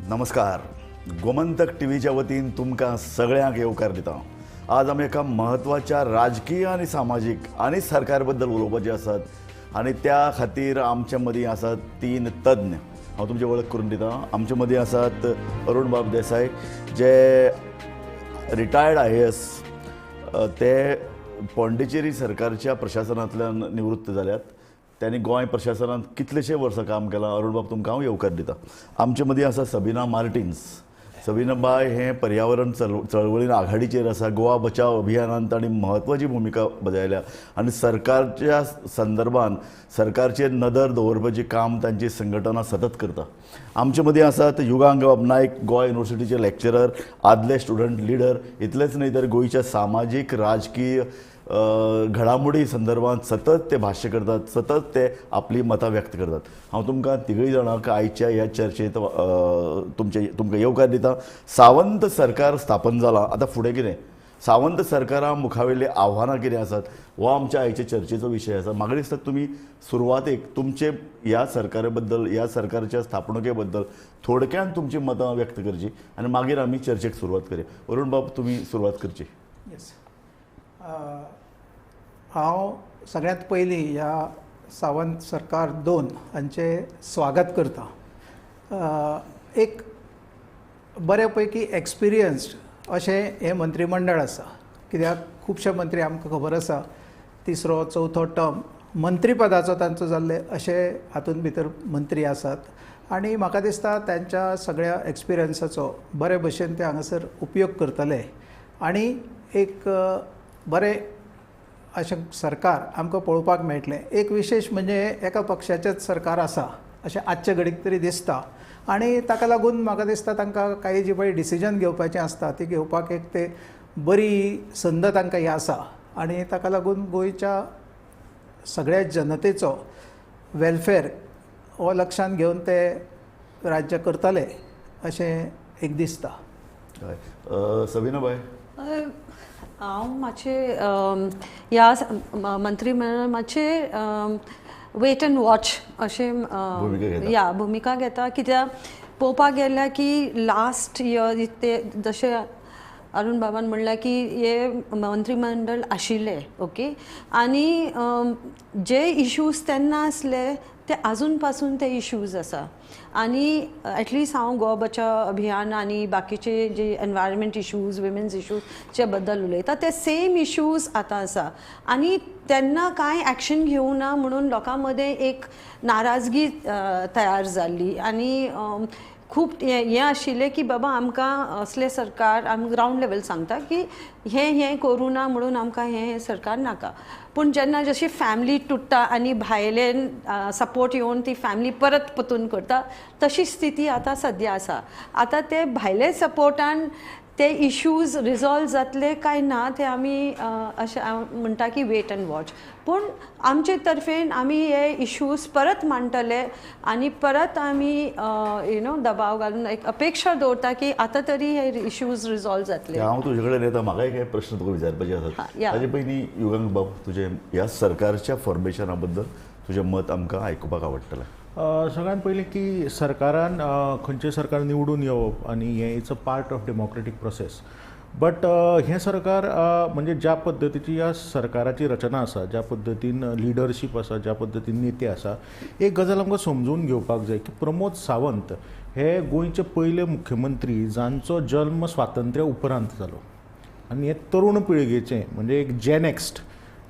नमस्कार. गोमंतक टीव्हीच्या वतीन तुमकां सगळ्यांक येवकार दिता. आज आमी एका म्हत्वाच्या राजकीय आनी सामाजीक आनी सरकार बद्दल उलोवपाचे आसात आनी त्या खातीर आमच्या मदीं आसात तीन तज्ञ. हांव तुमची वळख करून दिता. आमचे मदीं आसात अरुण बाब देसाय, जे रिटायर्ड IAS, ते पॉंडिचेरी सरकारच्या प्रशासनांतल्यान निवृत्त जाल्यात. त्यांनी गोंय प्रशासनात कितलेशे वर्सां काम केलां. अरुण बाब तुमकां हांव येवकार दिता. आमचे मदीं आसा सबिना मार्टिन्स. सबिना बाय हे पर्यावरण चळवळीन आघाडीचेर आसा. गोवा बचाव अभियानांत तांणी म्हत्वाची भुमिका बजायल्या आनी सरकारच्या संदर्भान सरकारचेर नदर दवरपाचें काम तांची संघटना सतत करता. आमचे मदीं आसात युगांग बाब नायक, गोवा युनिवर्सिटीचे लेक्चरर, आदले स्टुडंट लिडर. इतलेंच न्हय तर गोंयच्या सामाजीक राजकीय घडामोडी संदर्भात सतत ते भाष्य करतात, सतत ते आपली मतां व्यक्त करतात. हांव तुमकां तिगूय जाणांक आयच्या ह्या चर्चेंत तुमकां येवकार दिता. सावंत सरकार स्थापन जालां. आतां फुडें कितें? सावंत सरकारा मुखावेली आव्हानां कितें आसात हो आमच्या आयच्या चर्चेचो विशय आसा. म्हाका दिसता तुमी सुरवातेक तुमचे ह्या सरकारा बद्दल, ह्या सरकारच्या स्थापणुके बद्दल थोडक्यान तुमची मतां व्यक्त करची आनी मागीर आमी चर्चेक सुरवात करया. अरुण बाब, तुमी सुरवात करची. येस. हांव सगळ्यांत पयलीं ह्या सावंत सरकार 2 हांचे स्वागत करता. एक बरे पैकी एक्सपिरियन्स्ड अशें हें मंत्रीमंडळ आसा. कित्याक खुबशे मंत्री आमकां खबर आसा तिसरो चवथो टर्म मंत्रीपदाचो तांचो जाल्ले अशे हातूंत भितर मंत्री आसात. आनी म्हाका दिसता तांच्या सगळ्या एक्सपिरियन्साचो बरे भशेन ते हांगासर उपयोग करतले आनी एक बरें अशें सरकार आमकां पळोवपाक मेळटलें. एक विशेश म्हणजे एका पक्षाचेंच सरकार आसा अशें आजचे घडीक तरी दिसता आनी ताका लागून म्हाका दिसता तांकां काही जी पळय डिसिजन घेवपाचें आसता ती घेवपाक एक ते बरी संद तांकां ही आसा आनी ताका लागून गोंयच्या सगळ्या जनतेचो वेलफेअर हो लक्षांत घेवन ते राज्य करतले अशें एक दिसता. सबिना बाय, हांव मातशें ह्या मंत्रीमंडळ मातशें वेट एंड वॉच अशें भुमिका घेता. कित्याक पळोवपाक गेल्यार की लास्ट इयर ते जशें अरुण बाबान म्हणलें की हे मंत्रीमंडळ आशिल्ले ओके आनी जे इश्यूज तेन्ना आसले ते आजून पासून ते इश्यूज आसा आनी एटलिस्ट हांव गोवा बचाव अभियान आनी बाकीचे जे एनवायरमेंट इश्यूज, विमेन्स इश्यूजचे बद्दल उलयता ते सेम इश्यूज आतां आसा आनी तेन्ना कांय एक्शन घेवना म्हणून लोकां मदें एक नाराजगी तयार जाल्ली आनी खूब हें आशिल्लें की बाबा आमकां असले सरकार आमी ग्रावंड लेवल सांगता की हें करूं ना म्हणून आमकां हें सरकार नाका. पूण जेन्ना जशी फॅमिली तुट्टा आनी भायल्यान सपोर्ट येवन ती फॅमिली परत परतून करता तशी स्थिती आतां सद्या आसा. आतां ते भायले सपोर्टान ते इश्यूज रिजॉल्व जातले काय ना ते आमी अशें म्हणटा की वेट एंड वॉच. पूण आमचे तर्फेन आमी हे इश्यूज परत मांडटले आनी परत आमी दबाव घालून एक अपेक्षा दवरता की आतां तरी हे इश्यूज रिजॉल्व जातले. हांव तुजे कडेन येता. म्हाका एक प्रश्न तुका विचारपाचे आसात. ताजे पयलीं युगांग बाब, तुजें ह्या सरकारच्या फॉर्मेशना बद्दल तुजें मत आमकां आयकुपाक आवडटलें. सगळ्यात पयलीं की सरकारान खंयचें सरकार निवडून येवप आनी हें it's a part of democratic process. But हें सरकार म्हणजे ज्या पद्दतीची ह्या सरकाराची रचना आसा, ज्या पद्दतीन लिडरशीप आसा, ज्या पद्दतीन नेते आसा, एक गजाल आमकां समजून घेवपाक जाय की प्रमोद सावंत हे गोंयचे पयले मुख्यमंत्री जांचो जल्म स्वातंत्र्या उपरांत जालो आनी हे तरूण पिळगेचें म्हणजे एक जेनएक्स्ट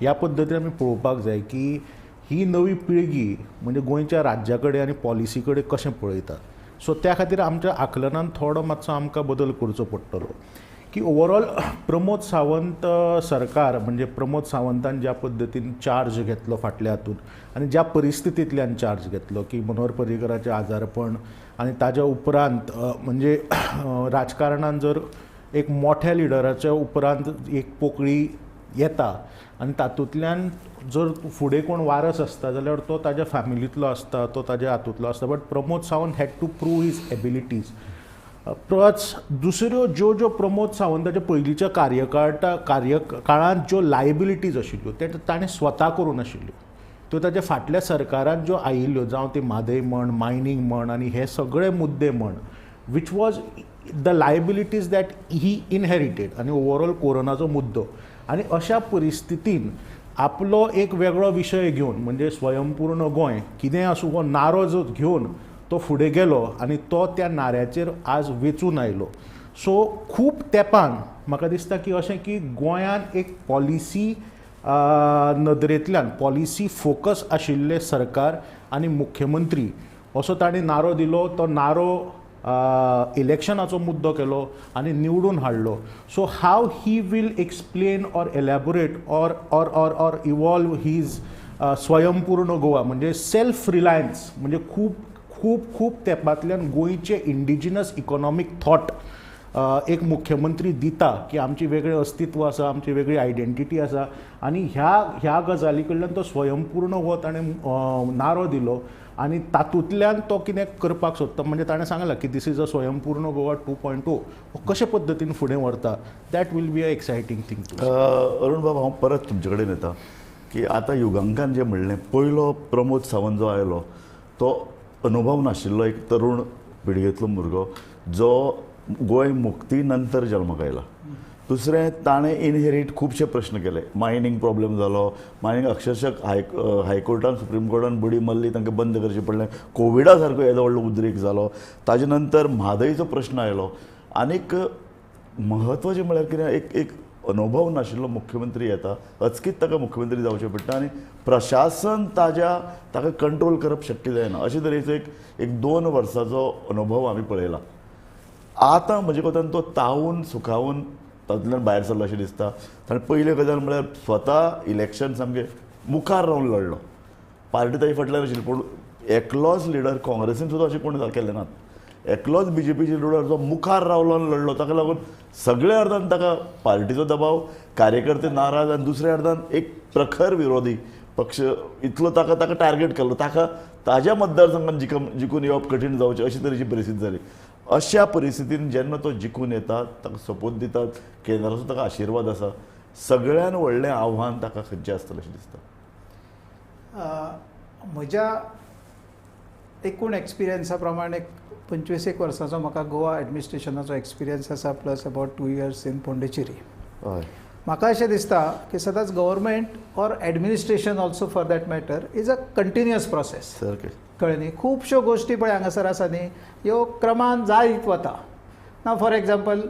ह्या पद्दतीन आमी पळोवपाक जाय की ही नवी पिळगी म्हणजे गोंयच्या राज्या कडेन आनी पॉलिसी कडेन कशें पळयता. सो त्या खातीर आमच्या आकलनान थोडो मातसो आमकां बदल करचो पडटलो की ओवरऑल प्रमोद सावंत सरकार म्हणजे प्रमोद सावंतान ज्या पद्दतीन चार्ज घेतलो फाटल्या हातून आनी ज्या परिस्थितींतल्यान चार्ज घेतलो की मनोहर पर्रीकराचें आजारपण आनी ताज्या उपरांत म्हणजे राजकारणान जर एक मोठ्या लिडराच्या उपरांत एक पोकळी येता आनी तातूंतल्यान जर फुडें कोण वारस आसता जाल्यार तो ताज्या फॅमिलींतलो आसता, तो ताज्या हातूंतलो आसता. But Pramod Sawant had to prove his abilities. Plus दुसऱ्यो ज्यो प्रमोद सावंताच्या पयलींच्या कार्यकाळांत ज्यो लायबिलिटीज आशिल्ल्यो ते ताणें स्वता करून आशिल्ल्यो त्यो ताच्या फाटल्या सरकारांत ज्यो आयिल्ल्यो जावं ती म्हादय म्हण, मायनींग म्हण आनी हे सगळे मुद्दे म्हण which was the liabilities that he inherited आनी ओवरऑल कोरोनाचो मुद्दो. आनी अशा परिस्थितीन आपलो एक वेगळो विशय घेवन म्हणजे स्वयंपूर्ण गोंय कितें आसूं हो नारो जो घेवन तो फुडें गेलो आनी तो त्या नाऱ्याचेर आज वेचून आयलो. सो खूब तेंपान म्हाका दिसता की अशें की गोंयान एक पॉलिसी नदरेंतल्यान पॉलिसी फोकस आशिल्ले सरकार आनी मुख्यमंत्री असो ताणें नारो दिलो. तो नारो इलेक्शनाचो मुद्दो केलो आनी निवडून हाडलो. So how he will explain or elaborate or evolve his Swayampurna Goa म्हणजे सेल्फ रिलायन्स म्हणजे खूब खूब खूब तेंपांतल्यान गोंयचे इंडिजिनस इकॉनॉमीक थॉट एक मुख्यमंत्री दिता की आमची वेगळें अस्तित्व आसा, आमची वेगळी आयडेंटिटी आसा आनी ह्या गजाली कडल्यान तो स्वयंपूर्ण हो ताणें नारो दिलो आनी तातूंतल्यान तो कितें करपाक सोदता म्हणजे ताणें सांगलां की दीस इज अ स्वयंपूर्ण गोवा 2.0 हो कशे पद्दतीन फुडें व्हरता that will be a exciting thing. Arun बाबा हांव परत तुमचे कडेन येता की आतां युगांकान जें म्हणलें पयलो प्रमोद सावंत जो आयलो तो अनुभव नाशिल्लो एक तरूण पिळगेंतलो भुरगो जो गोंय मुक्ती नंतर जल्माक आयला. दुसरें ताणें इनहेरीट खुबशे प्रश्न केले. मायनींग प्रॉब्लेम जालो, मायनींग अक्षरशः हायकोर्टान सुप्रीम कोर्टान बडी मारली, तांकां बंद करचें पडलें. कोविडा सारको येदो व्हडलो उद्रेक जालो. ताजे नंतर म्हादयचो प्रश्न आयलो. आनीक म्हत्वाचें म्हळ्यार कितें एक अनुभव नाशिल्लो मुख्यमंत्री येता, अचकीत ताका मुख्यमंत्री जावचें पडटा आनी प्रशासन ताका कंट्रोल करप शक्य जायना. अशे तरेचो एक 2 वर्सांचो अनुभव आमी पळयला. आतां म्हजे कोतान तो तावून सुखावून तातूंतल्यान भायर सरलो अशें दिसता. ताणें पयली गजाल म्हळ्यार स्वता इलेक्शन सामकें मुखार रावन लडलो. पार्टी ताजे फाटल्यान आशिल्ली पूण एकलोच लिडर काँग्रेसीन सुद्दां अशें कोण केलें नात. एकलोच बीजेपीचे लिडर जो मुखार रावलो आनी लडलो ताका लागून सगळ्या अर्दान ताका पार्टीचो दबाव, कार्यकर्ते नाराज आनी दुसऱ्या अर्दान एक प्रखर विरोधी पक्ष इतलो ताका टार्गेट केल्लो. ताज्या मतदारसंघान जिखून येवप कठीण जावचें अशी तरेची परिस्थिती जाली. अशा परिस्थितीन जेन्ना तो जिखून येता, ताका सपोर्ट दितात, केंद्राचो ताका आशिर्वाद आसा, सगळ्यान व्हडलें आव्हान ताका खंयचें आसतलें अशें दिसता? म्हज्या एकूण एक्सपिरियन्सा प्रमाणे 25 वर्सांचो म्हाका गोवा एडमिनिस्ट्रेशनाचो एक्सपिरियन्स आसा, plus about 2 years in Pondicherry. हय, म्हाका अशें दिसता की सदांच government or administration also for that matter is a continuous process. सारकें. कळ्ळें न्ही. खुबश्यो गोश्टी पळय हांगासर आसा न्ही, ह्यो क्रमान जायत वता. Now for example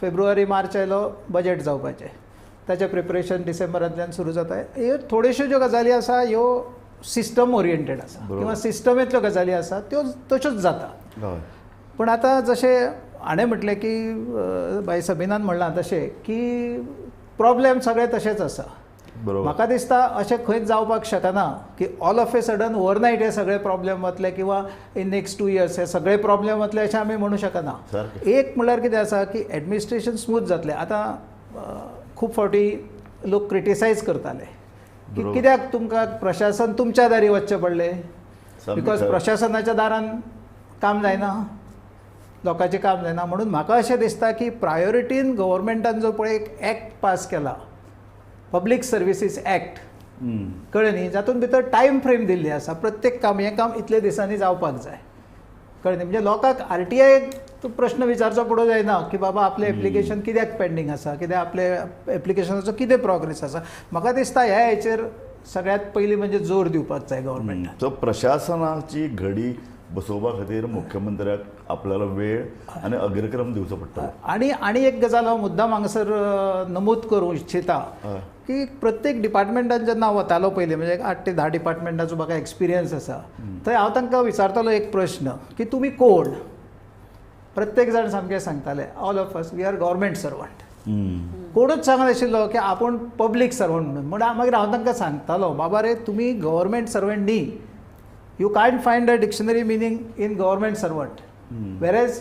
February March आयलो, बजेट जावपाचें, ताचें प्रिपरेशन डिसेंबरांतल्यान सुरू जाता. ह्यो थोड्योश्यो ज्यो गजाली आसा ह्यो सिस्टम ओरिएंटेड आसा किंवा सिस्टमेंतल्यो गजाली आसा त्यो तश्योच जाता. हय. पूण आतां जशें हाणें म्हटलें की भाई सबिनान म्हणलां तशें की प्रॉब्लेम सगळे तशेंच आसा. बरोबर. म्हाका दिसता अशें खंयच जावपाक शकना की all of a sudden overnight हे सगळे प्रॉब्लेम वतले किंवा इन नेक्स्ट 2 years हे सगळे प्रॉब्लेम वतले अशें आमी म्हणूं शकना. एक म्हणल्यार कितें आसा की एडमिनिस्ट्रेशन स्मूथ जातलें. आतां खूब फावटी लोक क्रिटिसायज करताले की कित्याक तुमकां प्रशासन तुमच्या दारी वचचें पडलें, बिकॉज प्रशासनाच्या दारान काम जायना, लोकांचें काम जायना. म्हणून म्हाका अशें दिसता की प्रायोरिटीन गव्हर्मेंटान जो पळय एक एक्ट पास केला, पब्लीक सर्विसीस एक्ट, कळ्ळें न्ही, जातूंत भितर टायम फ्रेम दिल्ली आसा. प्रत्येक काम हें काम इतले दिसांनी जावपाक जाय. कळ्ळें न्ही. म्हणजे लोकांक RTI प्रश्न विचारचो पडूं जायना की बाबा आपलें एप्लिकेशन कित्याक पेंडींग आसा, कित्याक आपल्या एप्लिकेशनाचो कितें प्रोग्रेस आसा. म्हाका दिसता ह्या हेचेर सगळ्यात पयलीं म्हणजे जोर दिवपाक जाय गव्हर्मेंटान. सो प्रशासनाची घडी बसोवपा खातीर मुख्यमंत्र्याक आपल्याला वेळ आनी अग्रक्रम दिवचो पडटा. आनी एक गजाल हांव मुद्दाम हांगासर नमूद करूं इच्छिता की प्रत्येक डिपार्टमेंटान जेन्ना हांव वतालो पयलीं, म्हणजे 8 ते 10 डिपार्टमेंटाचो म्हाका एक्सपिरियन्स आसा, थंय हांव तांकां विचारतालो एक प्रश्न की तुमी कोण? प्रत्येक जाण सामकें सांगताले all of us we are government servant. कोणूच सांगनाशिल्लो की आपूण पब्लीक सर्वंट म्हणून. म्हणून मागीर हांव तांकां सांगतालो बाबा रे तुमी गव्हर्मेंट सर्वंट न्ही. You can't find a dictionary meaning in government servant, whereas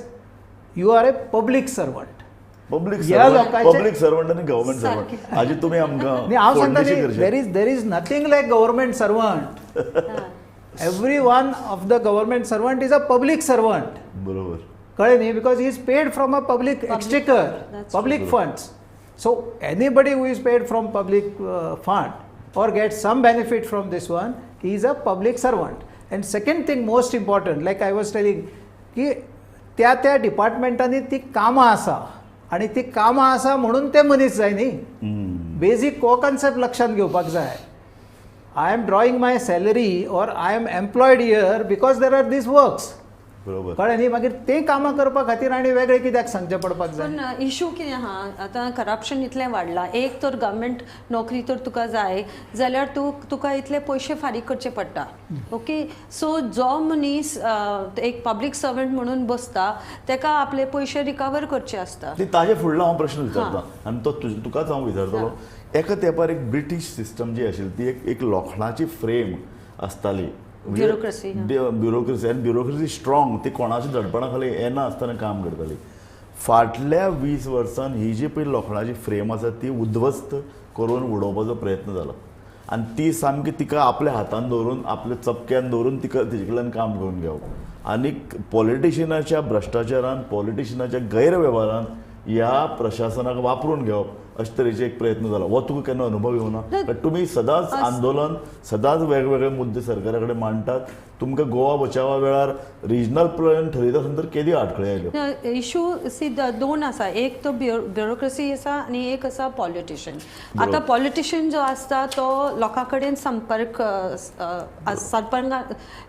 you are a public servant. Public servant आनी गव्हर्मेंट सर्वंट हाजी तुमी आमकां हांव सांगता there is nothing like government servant. Every one of the government servant is a public servant. बरोबर. कळ्ळें न्ही. because he is paid from a public exchequer, public funds. So anybody who is paid from public fund or gets some benefit from this one, he is a public servant. And second thing most important, like I was telling, की त्या त्या डिपार्टमेंटांनी ती कामां आसा आनी ती कामां आसा म्हणून ते मनीस जाय न्ही. बेजीक को कन्सेप्ट लक्षात घेवपाक जाय. I am drawing my salary or I am employed here because there are these works. बरोबर. कळ्ळें न्ही. मागीर ते कामां करपा खातीर आनी वेगळे कित्याक सांगचें पडपाक जाय. पण इशू कितें आहा आतां करप्शन इतलें वाडलां. एक तर गव्हर्मेंट नोकरी तर तुका जाय जाल्यार तुका इतले पयशे फारीक करचे पडटा. ओके. सो जो मनीस एक पब्लीक सर्वंट म्हणून बसता ताका आपले पयशे रिकवर करचे आसता. ती ताजे फुडलो हांव प्रश्न विचारता आनी तो तुकाच हांव विचारतलो. एका तेंपार एक ब्रिटीश सिस्टम जी आशिल्ली ती एक लोखणाची फ्रेम आसताली. ब्युरोक्रेसी. ब्युरोक्रेसी आनी ब्युरोक्रेसी स्ट्रॉंग. ती कोणाच्या धडपणा खाली येना आसतना काम करताली. फाटल्या 20 वर्सांन ही जी पळय लोखणाची फ्रेम आसा ती उद्ध्वस्त करून उडोवपाचो प्रयत्न जालो आनी ती सामकी तिका आपल्या हातान दवरून आपल्या चपक्यान दवरून तिका तिजे कडल्यान काम करून घेवप आनी पॉलिटिशियनाच्या भ्रश्टाचारान पॉलिटिशियनाच्या गैरवेव्हारान ह्या प्रशासनाक वापरून घेवप अशे तरेचे एक प्रयत्न जालो. हो तुका केन्ना अनुभव येवना? तुमी सदांच आंदोलन सदांच वेगवेगळे मुद्दे सरकारा कडेन मांडटात. तुमकां गोवा बचावा वेळार रिजनल प्लॅन ठरयता आसतना तर केदी आडखळी आयल्यो. इशू सी दोन आसा. एक तो ब्युरोक्रेसी आसा आनी एक आसा पॉलिटिशियन. आतां पॉलिटिशियन जो आसता तो लोकां कडेन संपर्क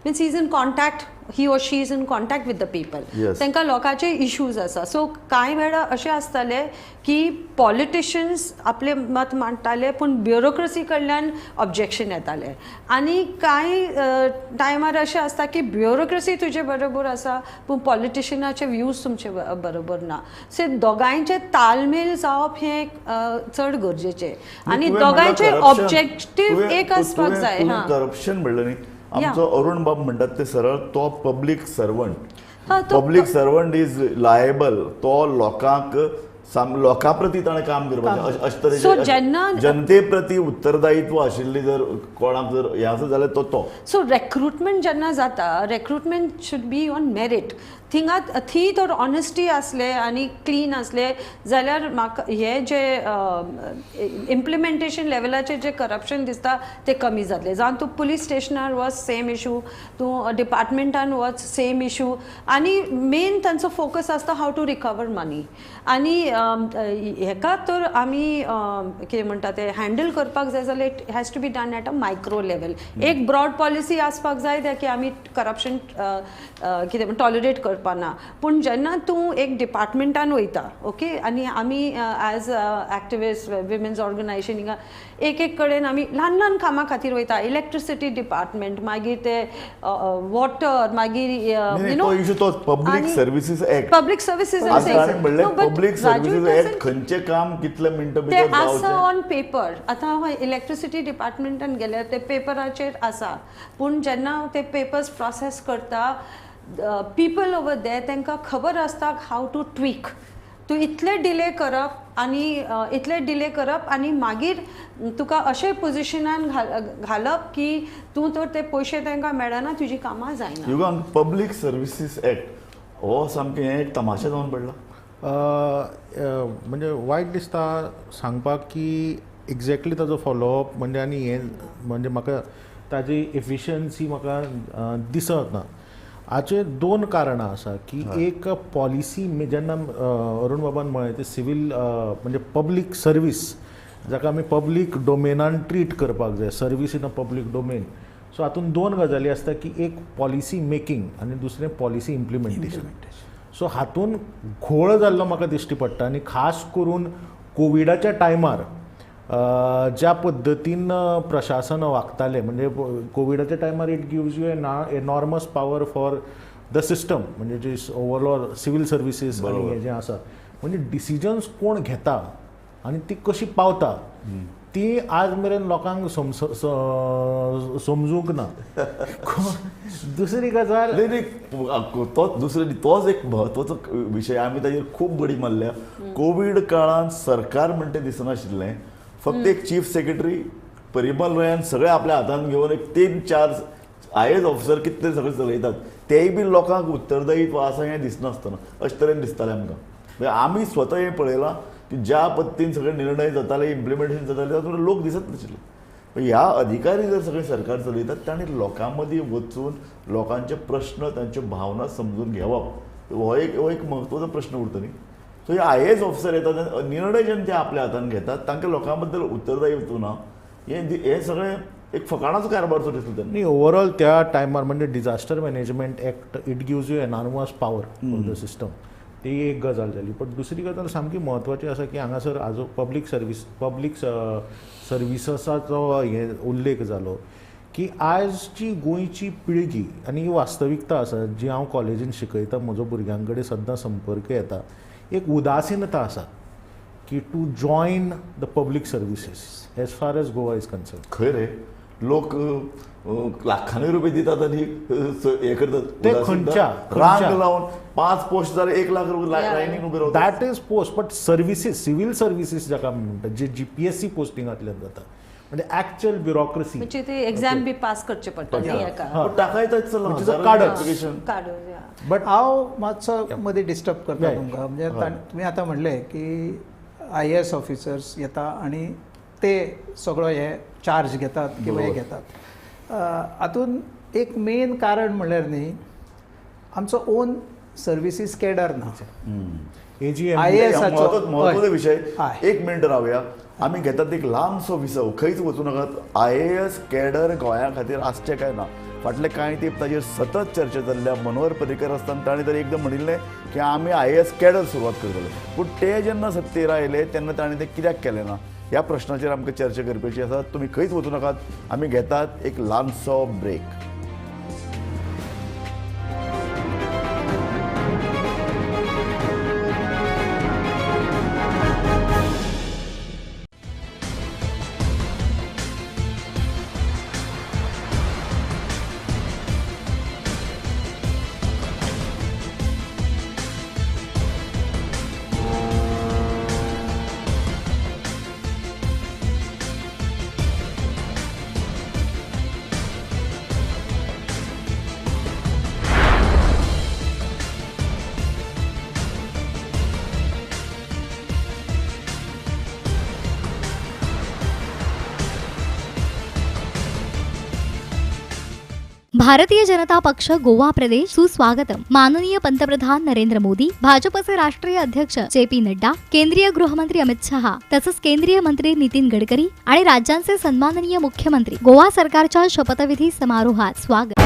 means is in contact. He or she is in contact with the people. तांकां लोकांचे इश्यूज आसा. सो कांय वेळा अशें आसतालें की पॉलिटिशियन्स आपले मत मांडटाले पूण ब्युरोक्रेसी कडल्यान ऑब्जेक्शन येतालें. आनी कांय टायमार अशें आसता की ब्युरोक्रेसी तुजे बरोबर आसा पूण पॉलिटिशियनाचे व्यूज तुमचे बरोबर ना. सो दोगांयचे तालमेल जावप हें चड गरजेचें आनी दोगांयचे ऑब्जेक्टीव एक आसपाक जाय. करप्शन म्हणलें न्ही. आमचो अरुण बाब म्हणटात ते सरळ तो public servant. Public servant is liable. तो लोकांक लोकां प्रती ताणें काम करपाचें अशे तरेचे जनते प्रती उत्तरदायित्व आशिल्ली जर कोणाक जर हें आसा जाल्यार तो. सो रेक्रुटमेंट जेन्ना जाता रेक्रुटमेंट शूड बी ऑन मेरीट. थी तर ऑनेस्टी आसले आनी क्लीन आसले जाल्यार म्हाका हे जे इम्प्लिमेंटेशन लेवलाचेर जे करप्शन दिसता ते कमी जातले. जावन तूं पुलीस स्टेशनार वच सेम इशू, तूं डिपार्टमेंटान वच सेम इशू आनी मेन तांचो फोकस आसता हाव टू रिकवर मनी. आनी हेका तर आमी कितें म्हणटा ते हँडल करपाक जाय जाल्यार it has to be done at a micro level. एक ब्रॉड पॉलिसी आसपाक जाय की आमी करप्शन कितें टॉलरेट करपाना. पूण जेन्ना तूं एक डिपार्टमेंटान वयता ओके आनी आमी एज एक्टिविस्ट विमेन्स ऑर्गनायजेशन एक कडेन आमी ल्हान ल्हान कामां खातीर वयता. इलेक्ट्रिसिटी डिपार्टमेंट मागीर ते वॉटर मागीर you know public services act. Public services public services act खंयचें काम कितल्या मिनटां भितर जावचें आसा ऑन पेपर. आतां हांव इलेक्ट्रिसिटी डिपार्टमेंटान गेल्यार ते पेपराचेर आसा पूण जेन्ना ते पेपर्स प्रोसेस करता पीपल ओवर देर तांकां खबर आसता हाव टू ट्वीक. तूं इतले डिले करप आनी मागीर तुका अशे पोजिशनान घालप की तूं तर ते पयशे तांकां मेळना तुजी कामां जायना. युगांक पब्लीक सर्विसीस एक्ट हो सामकें हें एक तमाशा जावन पडला. म्हणजे वायट दिसता सांगपाक की एक्झॅक्टली ताजो फॉलोअप म्हणजे आनी हें म्हणजे म्हाका ताजी एफिशियन्सी म्हाका दिसत ना. हाचे दोन कारणां आसा की एक पॉलिसी जेन्ना अरुण बाबान म्हळें ते सिवील म्हणजे पब्लीक सर्वीस जाका आमी पब्लीक डोमेनान ट्रीट करपाक जाय service in a public domain. So हातूंत दोन गजाली आसता की एक पॉलिसी मेकींग आनी दुसरें पॉलिसी इम्प्लिमेंटेशन. सो हातूंत घोळ जाल्लो म्हाका दिश्टी पडटा आनी खास करून कोविडाच्या टायमार ज्या पद्दतीन प्रशासन वागतालें म्हणजे कोविडाच्या टायमार it gives you enormous power for the system म्हणजे जी ओवरऑल सिवील सर्विसीस आनी हें जें आसा म्हणजे डिसिजन्स कोण घेता आनी ती कशी पावता ती आज मेरेन लोकांक समजूंक ना. दुसरी गजाल तोच एक म्हत्वाचो विशय आमी ताजेर खूब बडी मारल्या. कोवीड काळांत सरकार म्हणटा तें दिसनाशिल्लें. फक्त एक चीफ सेक्रेटरी परिमल रॉयान सगळे आपल्या हातान घेवन एक 3-4 IAS ऑफिसर कितले सगळे चलयतात तेय बी लोकांक उत्तरदायित्व आसा हें दिसनासतना अशे तरेन दिसतालें आमकां. म्हणजे आमी स्वता हें पळयलां की ज्या पद्दतीन सगळे निर्णय जाताले इम्प्लिमेंटेशन जातालें तातूंत लोक दिसत नाशिल्ले. ह्या अधिकारी जर सगळे सरकार चलयतात तांणी लोकां मदीं वचून लोकांचे प्रश्न तांच्यो भावना समजून घेवप हो एक म्हत्वाचो प्रश्न उरता न्ही. सो हे IAS ऑफिसर येतात निर्णय जेन्ना ते आपल्या हातान घेतात तांकां लोकां बद्दल उत्तरदायित्व ना. हे सगळें एक फकाणाचो कारभार दिसलो त्यांना. नाही ओवरऑल त्या टायमार म्हणजे disaster management act it gives you enormous power for the system. ती एक गजाल जाली. बट दुसरी गजाल सामकी म्हत्वाची आसा की हांगासर आजो पब्लीक सर्विससाचो हे उल्लेख जालो की आयजची गोंयची पिळगी आनी ही वास्तविकता आसा जी हांव कॉलेजीन शिकयता म्हजो भुरग्यां कडेन सद्दां संपर्क येता एक उदासीनता आसा की to join the public services as far as Goa is concern. खंय रे लोक लाखांनी रुपये दितात आणि हे करतात. ते खंयच्या रांग लावून 5 पोस्ट जाले 1 लाख रुपये लायनीन उबे रावतात. That is post but services civil services जाका म्हणटात जे GPSC पोस्टिंगांतल्यान जाता म्हणजे ॲक्च्युअल ब्युरोक्रेसी म्हणजे ते एक्झाम बी पास करचे पडटा न्ही एका टाकायचं Which is a card. काडून. बट हांव मातसो मदीं डिस्टर्ब करता हय. तुमकां म्हणजे तुमी आतां म्हणलें की IAS ऑफिसर्स येता आनी ते सगळो हे चार्ज घेतात किंवा हे घेतात. हातूंत एक मेन कारण म्हणल्यार न्ही आमचो ओन सर्विसीस कॅडर ना. AGM IAS महत्वाचो विषय. हय. 1 मिनट रावया. आमी घेतात एक ल्हानसो विसव खंयच वचूं नाकात. IAS कॅडर गोंया खातीर आसचें काय ना. फाटले कांय तेंप ताजेर सतत चर्चा जाल्ल्या. मनोहर पर्रीकर आसतना ताणें तरी एकदम म्हणिल्लें की आमी IAS कॅडर सुरवात करतले. पूण ते जेन्ना सत्तेर आयले तेन्ना ताणें तें कित्याक केलें ना ह्या प्रश्नाचेर आमकां चर्चा करपाची आसा. तुमी खंयच वचूं नाकात. आमी घेतात एक ल्हानसो ब्रेक. भारतीय जनता पक्ष गोवा प्रदेश सुस्वागतम. माननीय पंतप्रधान नरेंद्र मोदी, भाजपचे राष्ट्रीय अध्यक्ष JP नड्डा, केंद्रीय गृहमंत्री अमित शहा तसंच केंद्रीय मंत्री नितीन गडकरी आणि राज्यांचे सन्माननीय मुख्यमंत्री गोवा सरकारच्या शपथविधी समारोहात स्वागत.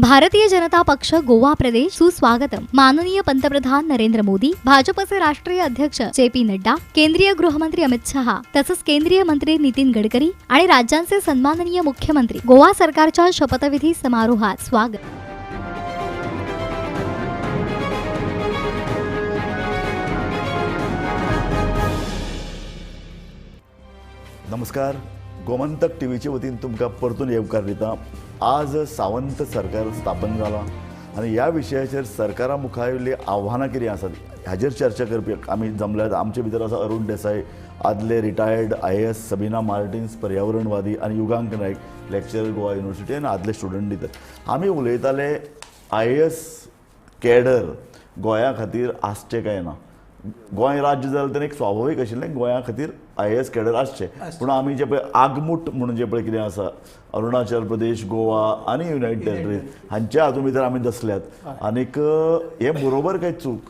भारतीय जनता पक्ष गोवा प्रदेश सुस्वागतम. माननीय पंतप्रधान नरेंद्र मोदी, भाजपचे राष्ट्रीय अध्यक्ष JP नड्डा, केंद्रीय गृहमंत्री अमित शहा तसंच केंद्रीय मंत्री नितीन गडकरी आणि राज्यांचे सन्माननीय मुख्यमंत्री गोवा सरकारच्या शपथविधी समारोहात स्वागत. नमस्कार. गोमंतक टीव्हीचे वतीन तुमकां परतून येवकार दिता. आज सावंत सरकार स्थापन जालां आनी ह्या विशयाचेर सरकारा मुखार आयिल्लीं आव्हानां कितें आसात हाजेर चर्चा करपी आमी जमल्यात. आमचे भितर आसा अरुण देसाय, आदले रिटायर्ड IAS सबीना मार्टिन्स, पर्यावरणवादी, आनी युगांक नायक, लेक्चरर गोवा युनिवर्सिटी आनी आदले स्टुडंट भितर. आमी उलयताले IAS कॅडर गोंया खातीर आसचें काय ना. गोंय राज्य जालें तेन्ना एक स्वाभावीक आशिल्लें गोंया खातीर IAS कॅडर आसचें. पूण आमी जे पळय आगमूट म्हणून जे पळय कितें आसा अरुणाचल प्रदेश, गोवा आनी युनायटेड टेरिटरीज हांच्या हातूंत भितर आमी दसल्यात. आनीक हे बरोबर काय चूक?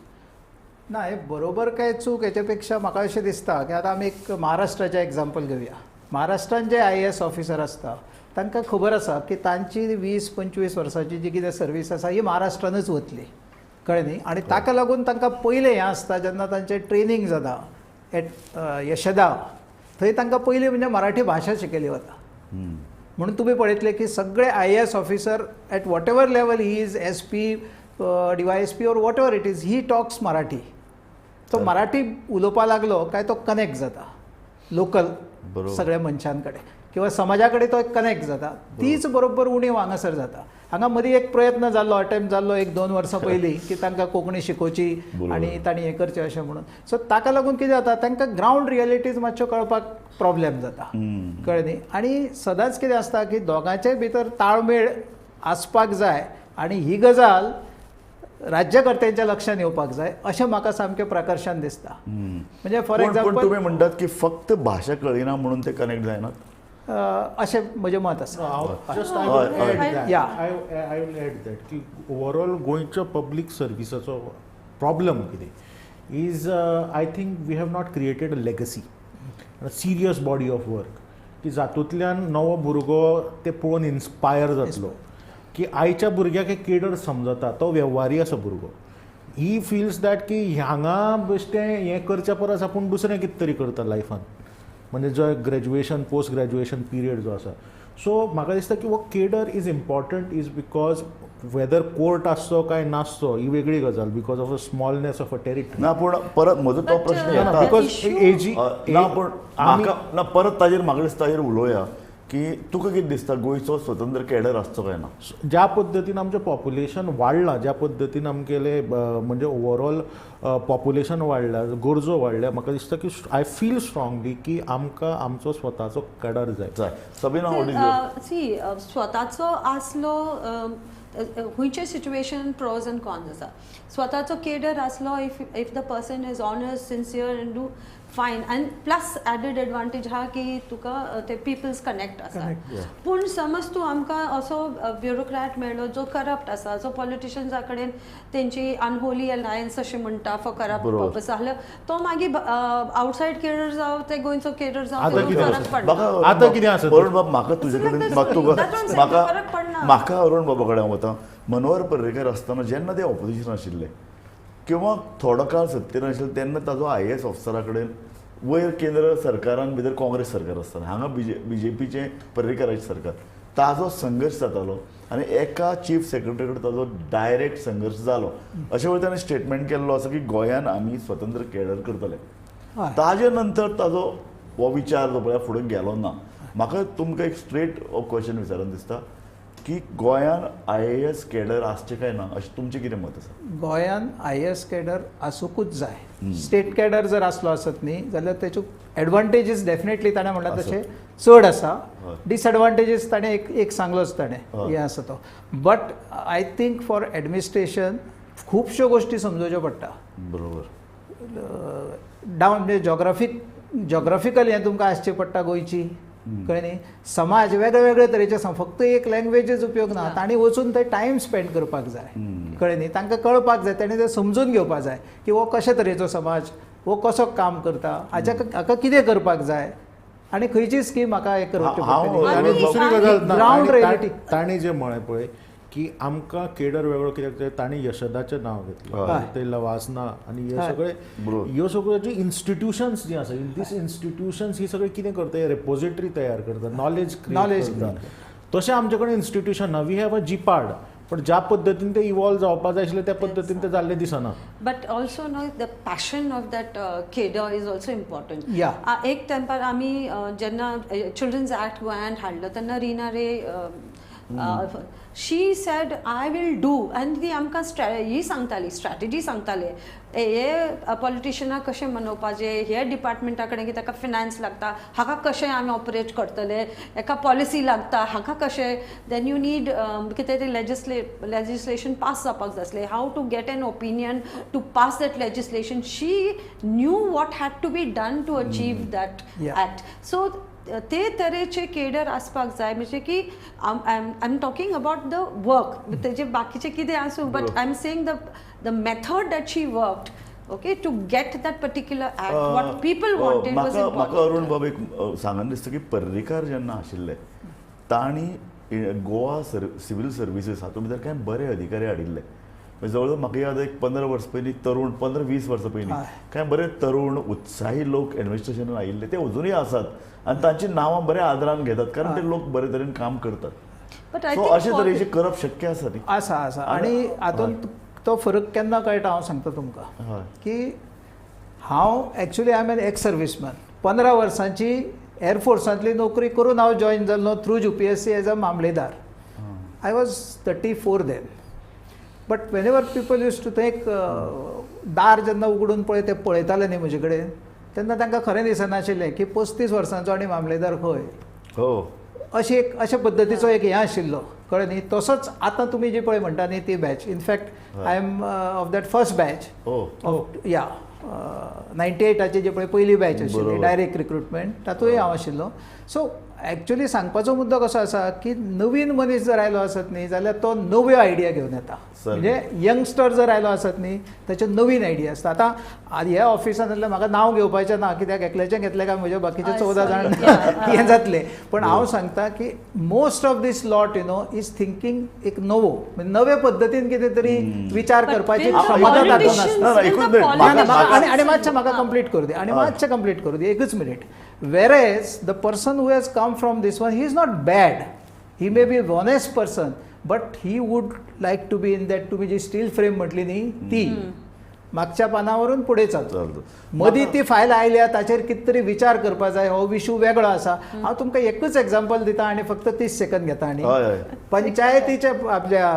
ना हे बरोबर काय चूक हेच्या पेक्षा म्हाका अशें दिसता की आतां आमी एक महाराष्ट्राचें एग्जाम्पल घेवया. महाराष्ट्रान जे IAS ऑफिसर आसता तांकां खबर आसा की तांची 20-25 वर्सांची जी कितें सर्वीस आसा ही महाराष्ट्रानूच वतली, कळ्ळें न्ही. आनी ताका लागून तांकां पयलें हें आसता जेन्ना तांचें ट्रेनींग जाता एट यशदा, थंय तांकां पयलीं म्हणजे मराठी भाशा शिकयली वता. म्हणून तुमी पळयतले की सगळे IAS officer at what ever level he is SP, DYSP और what ever it is, he talks Marathi. तो मराठी उलोवपा लागलो काय तो कनेक्ट जाता लोकल सगळ्या मनशां कडेन. किंवा समाजा कडेन तो एक कनेक्ट जाता तीच बरोबर उणीव हांगासर जाता. हांगा मदीं एक प्रयत्न जाल्लो अटेम्प्ट जाल्लो 1-2 वर्सां पयलीं की तांकां कोंकणी शिकोवची आनी तांणी हें करचें अशें म्हणून. सो ताका लागून कितें जाता तांकां ग्रावंड रियलिटीज मातश्यो कळपाक प्रॉब्लेम जाता कळ्ळें न्ही. आनी सदांच कितें आसता की दोगांचे भितर ताळमेळ आसपाक जाय आनी ही गजाल राज्यकर्त्यांच्या लक्षांत येवपाक जाय अशें म्हाका सामकें प्रकर्शान दिसता. म्हणजे फॉर पण एक्झाम्पल तुम्ही म्हणटात की फक्त भाशा कळिना म्हणून ते कनेक्ट जायनात. अशें म्हजें मत आसा. जस्ट हय, आय विल एड दॅट की ओवरऑल गोंयच्या पब्लीक सर्विसाचो प्रॉब्लम कितें is I think we have not created a legacy, serious body of work की जातूंतल्यान नवो भुरगो ते पळोवन इन्स्पायर जातलो की आयच्या भुरग्याक एक केडर समजता तो वेव्हारी आसा भुरगो. ही फिल्स दॅट की हांगा बेश्टें हें करच्या परस आपूण दुसरें कितें तरी करता लायफान, म्हणजे जो ग्रॅज्युएशन पोस्ट ग्रॅज्युएशन पिरियड जो आसा. सो म्हाका दिसता की हो cadre is important is because whether court आसचो काय नासचो ही वेगळी गजाल because of a smallness of a territory. ना पूण परत म्हजो तो प्रश्न येता बिकॉज एजी ना पूण म्हाका ना परत ताजेर म्हाका दिसता ताजेर उलोवया की तुका कितें दिसता गोंयचो स्वतंत्र कॅडर आसचो काय ना. ज्या पद्दतीन आमचें पॉप्युलेशन वाडलां, ज्या पद्दतीन आमगेले म्हणजे ओवरऑल पॉप्युलेशन वाडल्या, गरजो वाडल्या, म्हाका दिसता की आय फील स्ट्रॉंगली की आमकां आमचो स्वताचो कॅडर जाय. सबीना सी स्वताचो आसलो खंयचे सिच्युएशन प्रोज अँड कॉन्स आसा. स्वताचो केडर आसलो if the person is honest sincere and do फायन अँड प्लस एडेड एडवांटेज हा की तुका ते पिपल्स कनेक्ट आसा. पूण समज तूं आमकां असो ब्युरोक्रॅट मेळ्ळो जो करप्ट आसा, जो पॉलिटिशियन्सा कडेन तेंची अनहोली अलायन्स अशें म्हणटा फॉर करप्ट पर्पज जाल्यार तो मागीर आउटसायड केडर जावं ते गोंयचो केडर जावं फरक पडना. आतां कितें आसा अरुण बाब म्हाका तुजे कडेन म्हाका अरुण बाबा कडेन वता. मनोहर पर्रेकर आसतना जेन्ना ते ऑपोजिशन आशिल्ले किंवा थोडो काळ सत्तेर आशिल्ले तेन्ना ताजो IAS ऑफिसरा कडेन वयर केंद्र सरकारान भितर काँग्रेस सरकार आसतालें, हांगा BJPचें पर्रेकराचें सरकार, ताजो संघर्श जातालो आनी एका चीफ सेक्रेटरी कडेन ताजो डायरेक्ट संघर्श जालो. अशे वेळी ताणें स्टेटमेंट केल्लो आसा की गोंयान आमी स्वतंत्र कॅडर करतले. ताजे नंतर ताजो हो विचार जो पळय फुडें गेलो ना. म्हाका तुमकां एक स्ट्रेट क्वेश्चन विचारन दिसता की गोंयान IAS कॅडर आसचें काय ना अशें तुमचें कितें मत आसा. गोंयान IAS कॅडर आसूंकूच जाय. स्टेट कॅडर जर आसलो आसत न्ही जाल्यार तेच्यो एडवांटेजीस डेफिनेटली ताणें म्हणला तशें चड आसा. डिसएडवांटेजीस ताणें एक सांगलोच ताणें हें आसा तो. But I think for administration खुबश्यो गोश्टी समजोवच्यो पडटा. बरोबर. डावन म्हणजे जॉग्राफिकल हें तुमकां आसचें पडटा गोंयची कळ्ळें न्ही. समाज वेगळे वेगळे तरेचे फक्त एक लँग्वेजीच उपयोग ना. तांणी वचून थंय टायम स्पेंड करपाक जाय कळ्ळें न्ही. तांकां कळपाक जाय, तांणी तें समजून घेवपाक जाय की हो कशे तरेचो समाज, हो कसो काम करता, हाका कितें करपाक जाय आनी खंयची स्कीम म्हाका हें करची पडटली. आनी दुसरी गजाल ग्रावंड रियलिटी ताणें जें म्हळें पळय की आमकां केडर वेगळो कित्याक ते ताणें यशदाचें नांव घेतलें, ते लवासना आनी हे सगळे ह्यो सगळ्यो जी इन्स्टिट्यूशन्स जी आसा दीस इन्स्टिट्यूशन्स ही सगळी कितें करता, हे रेपोजिटरी तयार करता, नॉलेज करता. तशें आमचे कडेन इन्स्टिट्यूशन ना. वी हॅव अ जीपाड, पण ज्या पद्दतीन ते इवॉल्व जावपाक जाय आशिल्ले त्या पद्दतीन ते जाल्ले दिसना. But also know the passion of that cadre is also important. एक तेंपार आमी जेन्ना चिल्ड्रन्स ॲक्ट गोंयांत हाडलो तेन्ना रिना रे शी सेड आय वील डू आनी ती आमकां ही सांगताली, स्ट्रॅटेजी सांगताले. हे पॉलिटिशियनाक कशें मनोवपाचें, हे डिपार्टमेंटा कडेन की ताका फिनान्स लागता हाका कशें आमी ऑपरेट करतले, एका पॉलिसी लागता हाका कशें, देन यू नीड कितें तें लेजिस्लेशन पास जावपाक जाय आसलें, how to get an opinion to pass that legislation. She knew what had to be done to achieve that act. So ते तरेचे केडर आसपाक जाय. म्हणजे की I am talking about the work, तेजे बाकीचे कितें आसूं, but I am saying the method that she worked okay to get that particular act what people wanted was important. म्हाका अरुण बाब एक सांगन दिसता की पर्रीकार जेन्ना आशिल्ले तांणी गोवा सिव्हील सर्विसीस हातूंत भितर कांय बरे अधिकारी हाडिल्ले. जवळ म्हाका याद एक 15 वर्स पयलीं तरूण 15-20 वर्सां पयलीं कांय बरे तरूण उत्साही लोक एडमिनिस्ट्रेशनान आयिल्ले ते अजुनूय आसात आनी तांची नांवां बरे आदरान घेतात कारण ते लोक बरे तरेन काम करतात. सो अशे तरेचे करप शक्य आसा न्ही. आसा आनी हातूंत तो फरक केन्ना कळटा हांव सांगता तुमकां की हांव actually I am an ex serviceman. 15 वर्सांची एअरफोर्सांतली नोकरी करून हांव जॉयन जाल्लो थ्रू UPSC एज अ मामलेदार. I was 34 then. But whenever people use to think दार जेन्ना उगडून ते पळयताले न्ही म्हजे कडेन तेन्ना तांकां खरें दिसनाशिल्लें की 35 वर्सांचो आनी मामलेदार खंय. हो अशे पद्दतीचो एक हें आशिल्लो कळ्ळें न्ही. तसोच आतां तुमी जी पळय म्हणटा न्ही ती batch, in fact I am of that first batch of 98ची जी पळय पयली बॅच आशिल्ली डायरेक्ट रिक्रुटमेंट, तातूंय हांव आशिल्लो. सो एक्चुली सांगपाचो मुद्दो कसो आसा की नवीन मनीस जर आयलो आसत न्ही जाल्यार तो नव्यो आयडिया घेवन येता. म्हणजे यंगस्टर जर आयलो आसत न्ही ताचे नवीन आयडिया आसता. आतां ह्या ऑफिसान म्हाका नांव घेवपाचें ना कित्याक एकल्याचें घेतलें काय म्हजे बाकीचे 14 जाण हें जातले. पण हांव सांगता की most of these lot is thinking एक नवे पद्दतीन कितें तरी विचार करपाची क्षमता तातूंत आसता. आनी मातशें म्हाका कंप्लीट करूं दी एकच minute. Whereas the person who has come from this one, he is not bad. He may be an honest person, but he would like to be in that तुम्ही जी स्टील फ्रेम म्हटली न्ही ती मागच्या पानावरून पुढे चालतो. मदीं ती फायल आयल्या ताचेर कितें तरी विचार करपा जाय. हो इशू वेगळो आसा. हांव तुमकां एकूच एग्जांपल दिता आनी फक्त 30 सेकंद घेता. आनी पंचायतीचे आपल्या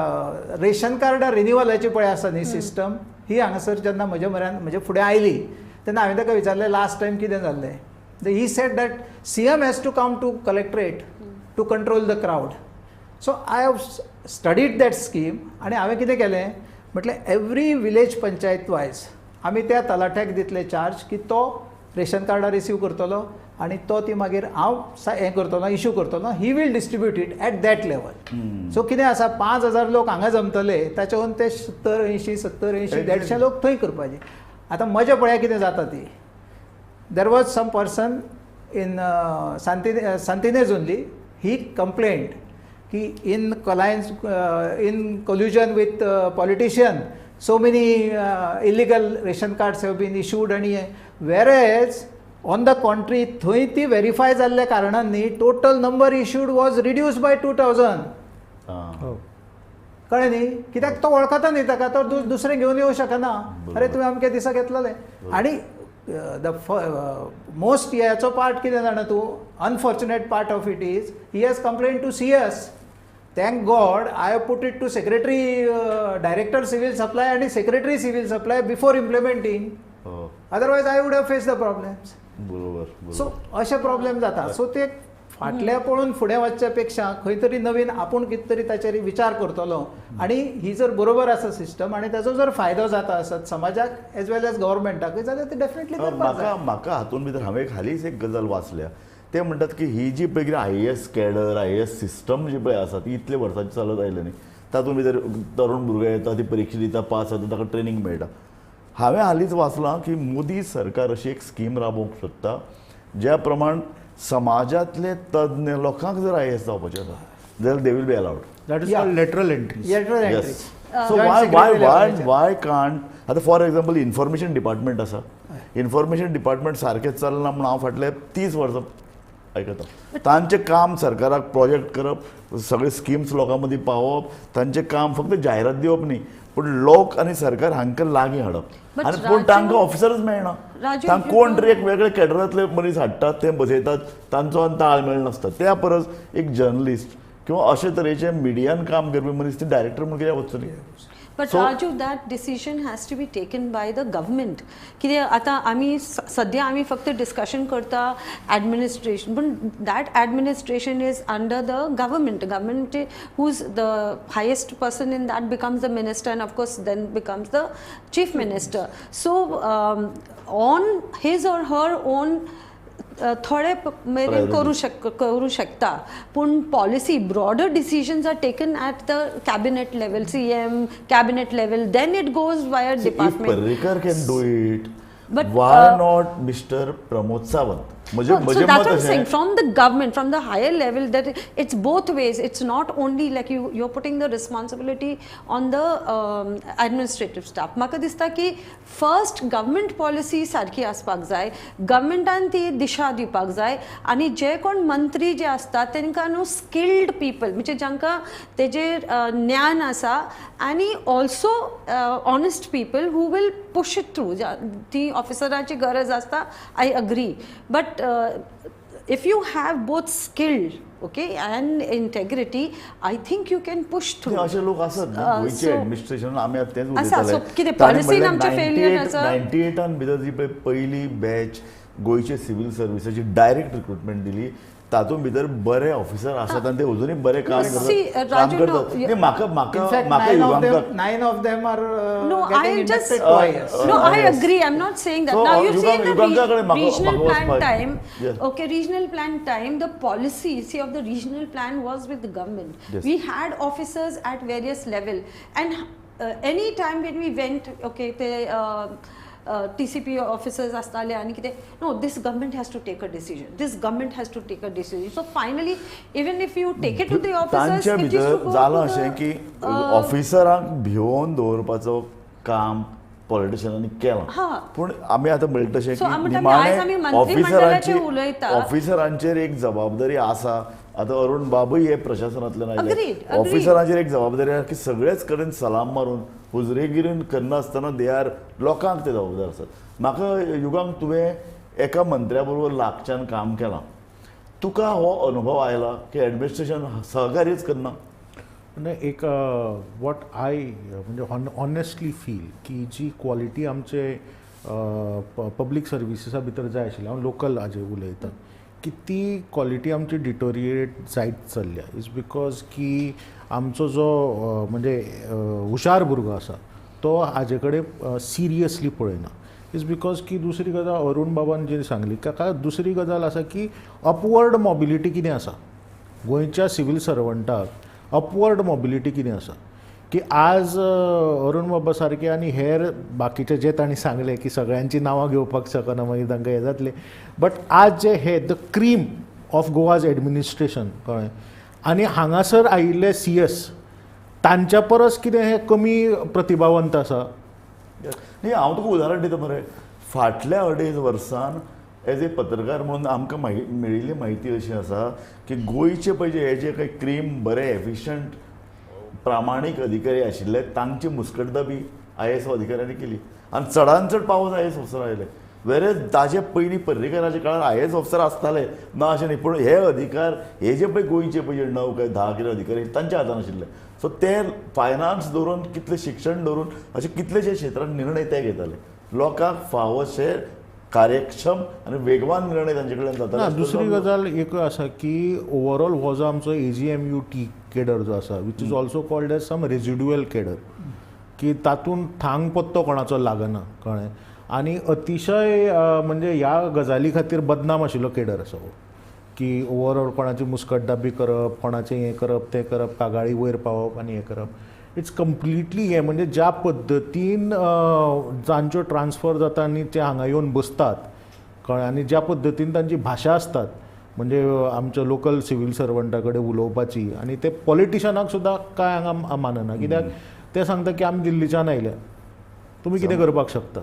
रेशन कार्डा रिन्युवलाची पळय आसा न्ही सिस्टम, ही हांगासर जेन्ना म्हजे फुडें आयली तेन्ना हांवें ताका विचारलें लास्ट टायम कितें जाल्लें. He said that CM has to come to collectorate to control the crowd. So I have studied that scheme आणि हांवें कितें केलें म्हटलें एवरी विलेज पंचायत वायज आमी त्या तलाट्याक दितले चार्ज की तो रेशन कार्डां रिसीव करतलो आनी तो ती मागीर हांव हें करतलो इशू करतलो. He will distribute it at that level. So कितें आसा 5000 लोक हांगा जमतले ताच्याहून ते 70-80-150 लोक थंय करपाचे. आतां मजा पळया कितें जाता ती. There was some person in Santinez only, he complained कि in collusion with politician so many illegal ration cards have been issued आणि whereas on the contrary थंय ती व्हेरीफाय जाल्ल्या कारणान न्ही total number issued was reduced by 2000. कळ्ळें न्ही. कित्याक तो वळखता न्ही ताका, तो दुसरें घेवन येवं शकना. अरे तुवें अमके दिसा घेतलेलें. आनी मोस्ट याचो पार्ट कितें जाणा तूं, unfortunate part of it is he has complain to CS. Thank God I have put it to secretary director civil supply आणि secretary civil supply before implementing. Otherwise I would have face the problems. So अशे problem जाता. So ते फाटल्या पळोवन फुडें वचच्या पेक्षा खंय तरी नवीन आपूण कितें तरी ताचेर विचार करतलो आनी ही जर बरोबर आसा सिस्टम आनी ताचो जर फायदो जाता आसत समाजाक एज वेल एज गव्हर्मेंटाकूय जाल्यार ते डेफिनेटली म्हाका हातूंत भितर हांवें हालींच एक गजाल वाचल्या. ते म्हणटात की ही जी पळय IAS कॅडर IAS सिस्टम जी पळय आसा ती इतले वर्सांची चलत आयली न्ही, तातूंत भितर तरुण भुरगे येता ती परीक्षा दिता पास जाता ताका ट्रेनींग मेळटा. हांवें हालींच वाचलां की मोदी सरकार अशी एक स्कीम राबोवंक सोदता ज्या प्रमाण समाजातले तज्ञ लोकांक जर IAS जावपाचें आसा जाल्यार they will be allowed. That is called lateral entry. So why can't. आतां फॉर एक्झाम्पल इन्फॉर्मेशन डिपार्टमेंट आसा. इन्फॉर्मेशन डिपार्टमेंट सारकें चलना म्हणून हांव फाटले 30 वर्सां आयकता. तांचें काम सरकाराक प्रोजेक्ट करप, सगळे स्किम्स लोकां मदीं पावोवप, तांचें काम फक्त जायरात दिवप न्ही पूण लोक आनी सरकार हांकां लागीं हाडप. आनी पूण तांकां ऑफिसरच मेळना. तांकां कोण तरी एक वेगळे कॅडरांतले मनीस हाडटात, ते बसयतात, तांचो आनी ताळमेळ नासता. त्या परस एक जर्नलिस्ट किंवा अशे तरेचे मिडियान काम करपी मनीस ती डायरेक्टर म्हणून कित्याक वचचली. But Raju, that decision has to be taken by the government. कित्याक आतां आमी सद्या आमी फक्त डिस्कशन करता एडमिनिस्ट्रेशन, पण that administration is under the government. Government who's the highest person in that becomes the minister and of course then becomes the chief minister. So on his or her own थोडे मेरेन करू शकता पूण policy broader decisions are taken at the cabinet level, CM cabinet level, then it goes via department. Parrikar can do it, why not Mr. Pramod Sawant? So that's what I'm saying, from the government, from the higher level, that it's both ways. It's not only like you're putting the responsibility on the administrative staff. म्हाका दिसता की first government policy सारकी आसपाक जाय, गव्हर्मेंटान ती दिशा दिवपाक जाय आनी जे कोण मंत्री जे आसता तांकां न्हू स्किल्ड पीपल म्हणजे जांकां तेजेर ज्ञान आसा आनी also honest people who will push it through. ती ऑफिसराची गरज आसता, I agree, but if you have both skill, okay, and integrity, I think you can push through. असे लोक असतात ना गोयचे so- ऍडमिनिस्ट्रेशन आमी आतां तेंच आसा, उलयताले so कितें policy आमचें failure आसा? 98 भितर जी पळय पहिली बॅच गोयचे सिव्हिल सर्विसाची डायरेक्ट रिक्रुटमेंट दिली तातूंत भितर बरे ऑफिसर आसात आनी ते अजुनूय बरें काम See, करतात काम Raju, no, करतात you- नाही, म्हाका म्हाका In fact, म्हाका युगांका 9 of them are No, getting I just inducted twice. no, I yes. agree. I'm not saying that. So, Now you you see can't- in you the can't go and regional mako- plan mako- time. Yes. Okay, regional plan time. The policy, see, of the regional plan was with the government. Yes. We had officers at various level, and any time when we went, okay, TCP officers astale आणि कितें no, this government has to take a decision. This government has to take a decision. So finally, even if you take it to the officers, तांच्या it used to भितर go जालां to अशें the, की ऑफिसरांक भिवून दवरपाचो काम पॉलिटिशियनांनी केलां हा. पूण आमी आतां म्हणटा तशें So, आमी की म्हणटा आयज आमी मंत्रिमंडळाचेर उलयता. ऑफिसरांचेर एक जबाबदारी आसा आतां अरुण बाबूय हे प्रशासनांतल्यान आयले Agreed. ऑफिसरांचेर एक जबाबदारी आसा की सगळेच कडेन सलाम मारून हुजरेगिरीन करनासतना दे आर लोकांक ते जबाबदार आसात म्हाका युगांक तुवें एका मंत्र्या बरोबर लागच्यान काम केलां तुका हो अनुभव आयला की ऍडमिनिस्ट्रेशन सहकार्यच करना म्हणजे एक वॉट आय म्हणजे ऑनेस्टली फील की जी क्वॉलिटी आमचे पब्लीक सर्विसिसा भितर जाय आशिल्ली हांव लोकल हाजे उलयतां की ती क्वॉलिटी आमची डिटोरिएट जायत चल्ल्या इज बिकॉज की आमचो जो म्हणजे हुशार भुरगो आसा तो हाजे कडेन सिरियसली पळयना इज बिकॉज की दुसरी गजाल अरुण बाबान जी सांगली काका दुसरी गजाल आसा की अपवर्ड मॉबिलिटी कितें आसा गोंयच्या सिव्हील सर्वंटाक अपवर्ड मॉबिलिटी कितें आसा की आज अरुण बाबा सारके आनी हेर बाकीचे जे तांणी सांगले की सगळ्यांची नांवां घेवपाक शकना मागीर तांकां हें जातलें बट आज जे हे the cream of Goa's administration कळ्ळें आनी हांगासर आयिल्ले CS तांच्या परस कितें हे कमी प्रतिभावंत आसा न्ही हांव तुका उदाहरण दिता मरे फाटल्या 2.5 वर्सान एज ए पत्रकार म्हणून आमकां मेळिल्ली म्हायती अशी आसा की गोंयचे पळय हे जे काही क्रीम बरे एफिशियंट प्रामाणीक अधिकारी आशिल्ले तांची मुस्कटदाबी IAS अधिकाऱ्यांनी केली आनी चडांत चड पावस IAS ऑफिसर आयले वेरेज ताजे पयलीं पर्रीकाराच्या काळार IAS ऑफिसर आसताले ना अशें न्ही पूण हे अधिकार हे जे पळय गोंयचे पळय 9 काय 10 कितें अधिकारी तांच्या हातान आशिल्ले सो ते फायनान्स दवरून कितलें शिक्षण दवरून अशे कितलेशे क्षेत्रांत निर्णय ते घेताले लोकांक फावोशे कार्यक्षम आनी वेगवान निर्णय तांचे कडेन ना जाताले दुसरी गजाल एक आसा की ओवरऑल हो जो आमचो AGMUT केडर जो आसा which is also called as some residual cadre की तातूंत थांग पत्तो कोणाचो लागना कळ्ळें आनी अतिशय म्हणजे ह्या गजाली खातीर बदनाम आशिल्लो केडर आसा हो की ओवरऑल कोणाची मुस्कटदाबी करप कोणाचें हें करप तें करप कागाळी वयर पावप आनी हें करप इट्स कंप्लिटली हें म्हणजे ज्या पद्दतीन जांच्यो ट्रान्सफर जाता आनी ते हांगा येवन बसतात कळ्ळें आनी ज्या पद्दतीन तांची भाशा आसतात म्हणजे आमच्या लोकल सिव्हील सर्वंटा कडेन उलोवपाची आनी ते पॉलिटिशनाक सुद्दां कांय हांगा मानना कित्याक ते सांगता की आमी दिल्लीच्यान आयल्या तुमी कितें करपाक शकता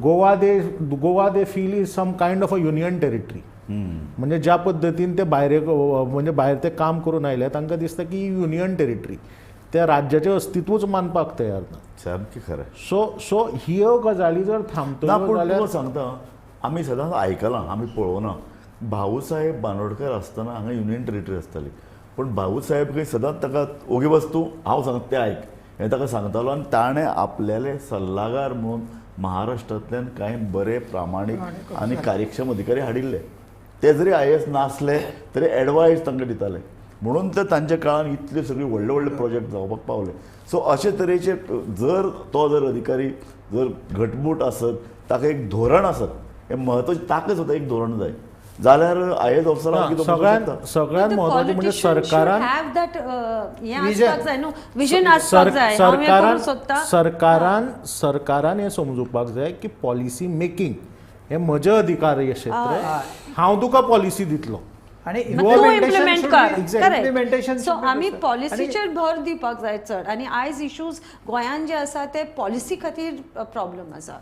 Goa they feel is some kind of a union territory म्हणजे ज्या पद्दतीन ते म्हणजे भायर ते काम करून आयले तांकां दिसता की युनियन टेरिटरी त्या राज्याचें अस्तित्वच मानपाक तयार ना सामकें खरें सो ह्यो गजाली जर ना थांबतल्यो पूण जाल्यार तुका सांगता आमी सदांच आयकलां आमी पळोवना भाऊ साहेब बांदोडकर आसतना हांगा युनियन टेरिटरी आसताली पूण भाऊ साहेब खंय सदांच ताका ओगी वस्तू हांव सांगता तें आयक हें ताका सांगतालो आनी ताणें आपल्याले सल्लागार म्हणून महाराष्ट्रांतल्यान कांय बरे प्रामाणीक आनी कार्यक्षम अधिकारी हाडिल्ले ते जरी IAS नासले तरी एडवायस तांकां दिताले म्हणून ते तांच्या काळान इतले सगळे व्हडले व्हडले प्रोजेक्ट जावपाक पावले सो अशे तरेचे जर अधिकारी जर घटमूट आसत ताका एक धोरण आसत हें म्हत्वाचें ताका सुद्दां एक धोरण जाय जाल्यार IAS ऑफिसरांक कितें सगळ्यात म्हत्वाचें म्हणजे सरकारान सरकारान हें समजुपाक जाय की पॉलिसी मेकींग हें म्हजें अधिकारी क्षेत्र हांव तुका पॉलिसी दितलो आणि इम्प्लिमेंट कर implementation सो should be आमी good. पॉलिसीचेर भर दिवपाक जाय चड आनी आयज इश्यूज गोंयान जे आसा ते पॉलिसी खातीर प्रॉब्लेम आसा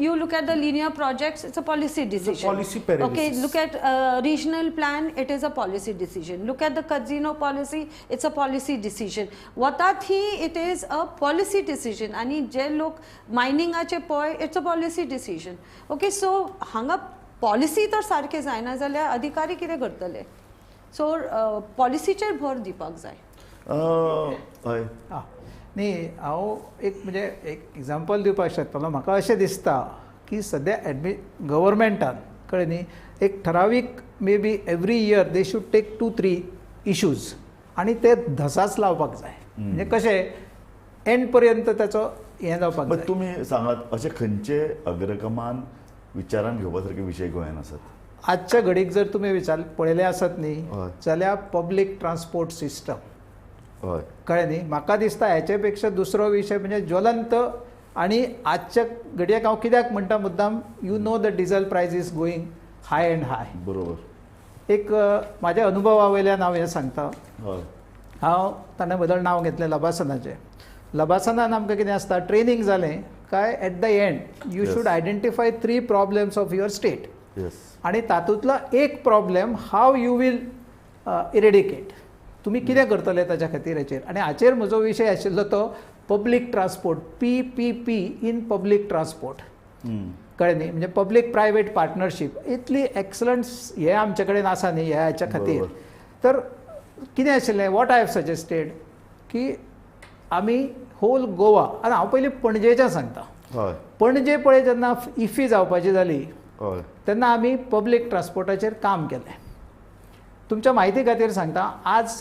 you look at the linear projects, it's a policy decision. policy paralysis. Okay, look at regional plan, it is a policy decision. Look at the casino policy, it's a policy decision. Watathi, it is a policy decision. आणि जे लोक मायनिंगाचे पळय, it's a policy decision. Okay, so hanga policy तर सारके जायना जाल्यार अधिकारी कितें करतले. सो पॉलिसीचेर भर दिवपाक जाय. हय आं न्ही हांव एक म्हणजे एक एग्जाम्पल दिवपाक शकतलो. म्हाका अशें दिसता की सद्या गव्हर्मेंटान कळ्ळें न्ही एक ठरावीक may be every year they should take 2-3 issues आनी ते धसाच लावपाक जाय. म्हणजे कशें एंड पर्यंत त्याचो हें जावपाक मग जाय. तुम्ही सांगात असे खंयचे अग्रक्रमान विचारान घेवपा सारके विशय गोंयांत आसात? आजच्या घडीक जर तुमी पळयले आसत न्ही हय. जाल्यार पब्लीक ट्रान्सपोर्ट सिस्टम हय कळ्ळें न्ही. म्हाका दिसता हेचे पेक्षा दुसरो विशय म्हणजे ज्वलंत आनी आजच्या घडयेक हांव कित्याक म्हणटा मुद्दाम यू नो द डिझल प्रायस is going high and hi. बरोबर. एक म्हाज्या अनुभवा वयल्यान हांव हें सांगता. हय हांव ताणे बदल नांव घेतलें लबासनाचें. लबासनान आमकां कितें आसता ट्रेनींग जालें काय at the end you Yes. Should identify 3 problems of your state yes आणि तातूंतलो एक problem how you will eradicate. तुमी कितें करतले ताच्या खातीर हाचेर. आनी हाचेर म्हजो विशय आशिल्लो तो public transport PPP in public transport. कळ्ळें न्ही म्हणजे पब्लीक प्रायवेट पार्टनरशीप इतली एक्सलंट हे आमचे कडेन आसा न्ही हाच्या खातीर. तर कितें आशिल्लें वॉट आय हॅव सजेस्टेड की आमी होल गोवा आनी हांव पयलीं पणजेच्यान सांगता. हय पणजे पळय जेन्ना इफी जावपाची जाली हय तेन्ना आमी पब्लीक ट्रान्सपोर्टाचेर काम केलें. तुमच्या म्हायती खातीर सांगता आज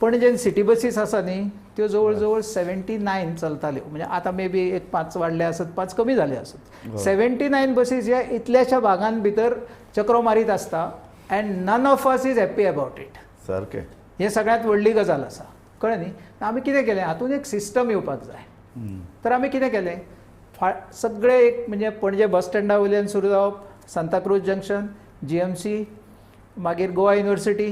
पणजेन सिटी बसीस आसा न्ही त्यो जवळ जवळ 79 चलताल्यो. म्हणजे आतां मे बी एक 5 वाडले आसत 5 कमी जाले आसत. 79 बसीस ह्या इतल्याशा भागांत भितर चक्रो मारीत आसता and none of us is happy about it. सारकें. हे सगळ्यांत व्हडली गजाल आसा. कळ्ळें न्ही. आमी कितें केलें हातूंत एक सिस्टम येवपाक जाय. तर आमी कितें केलें सगळे एक म्हणजे पणजे बस स्टँडा वयल्यान सुरू जावप सांताक्रूज जंक्शन GMC मागीर गोवा युनिवर्सिटी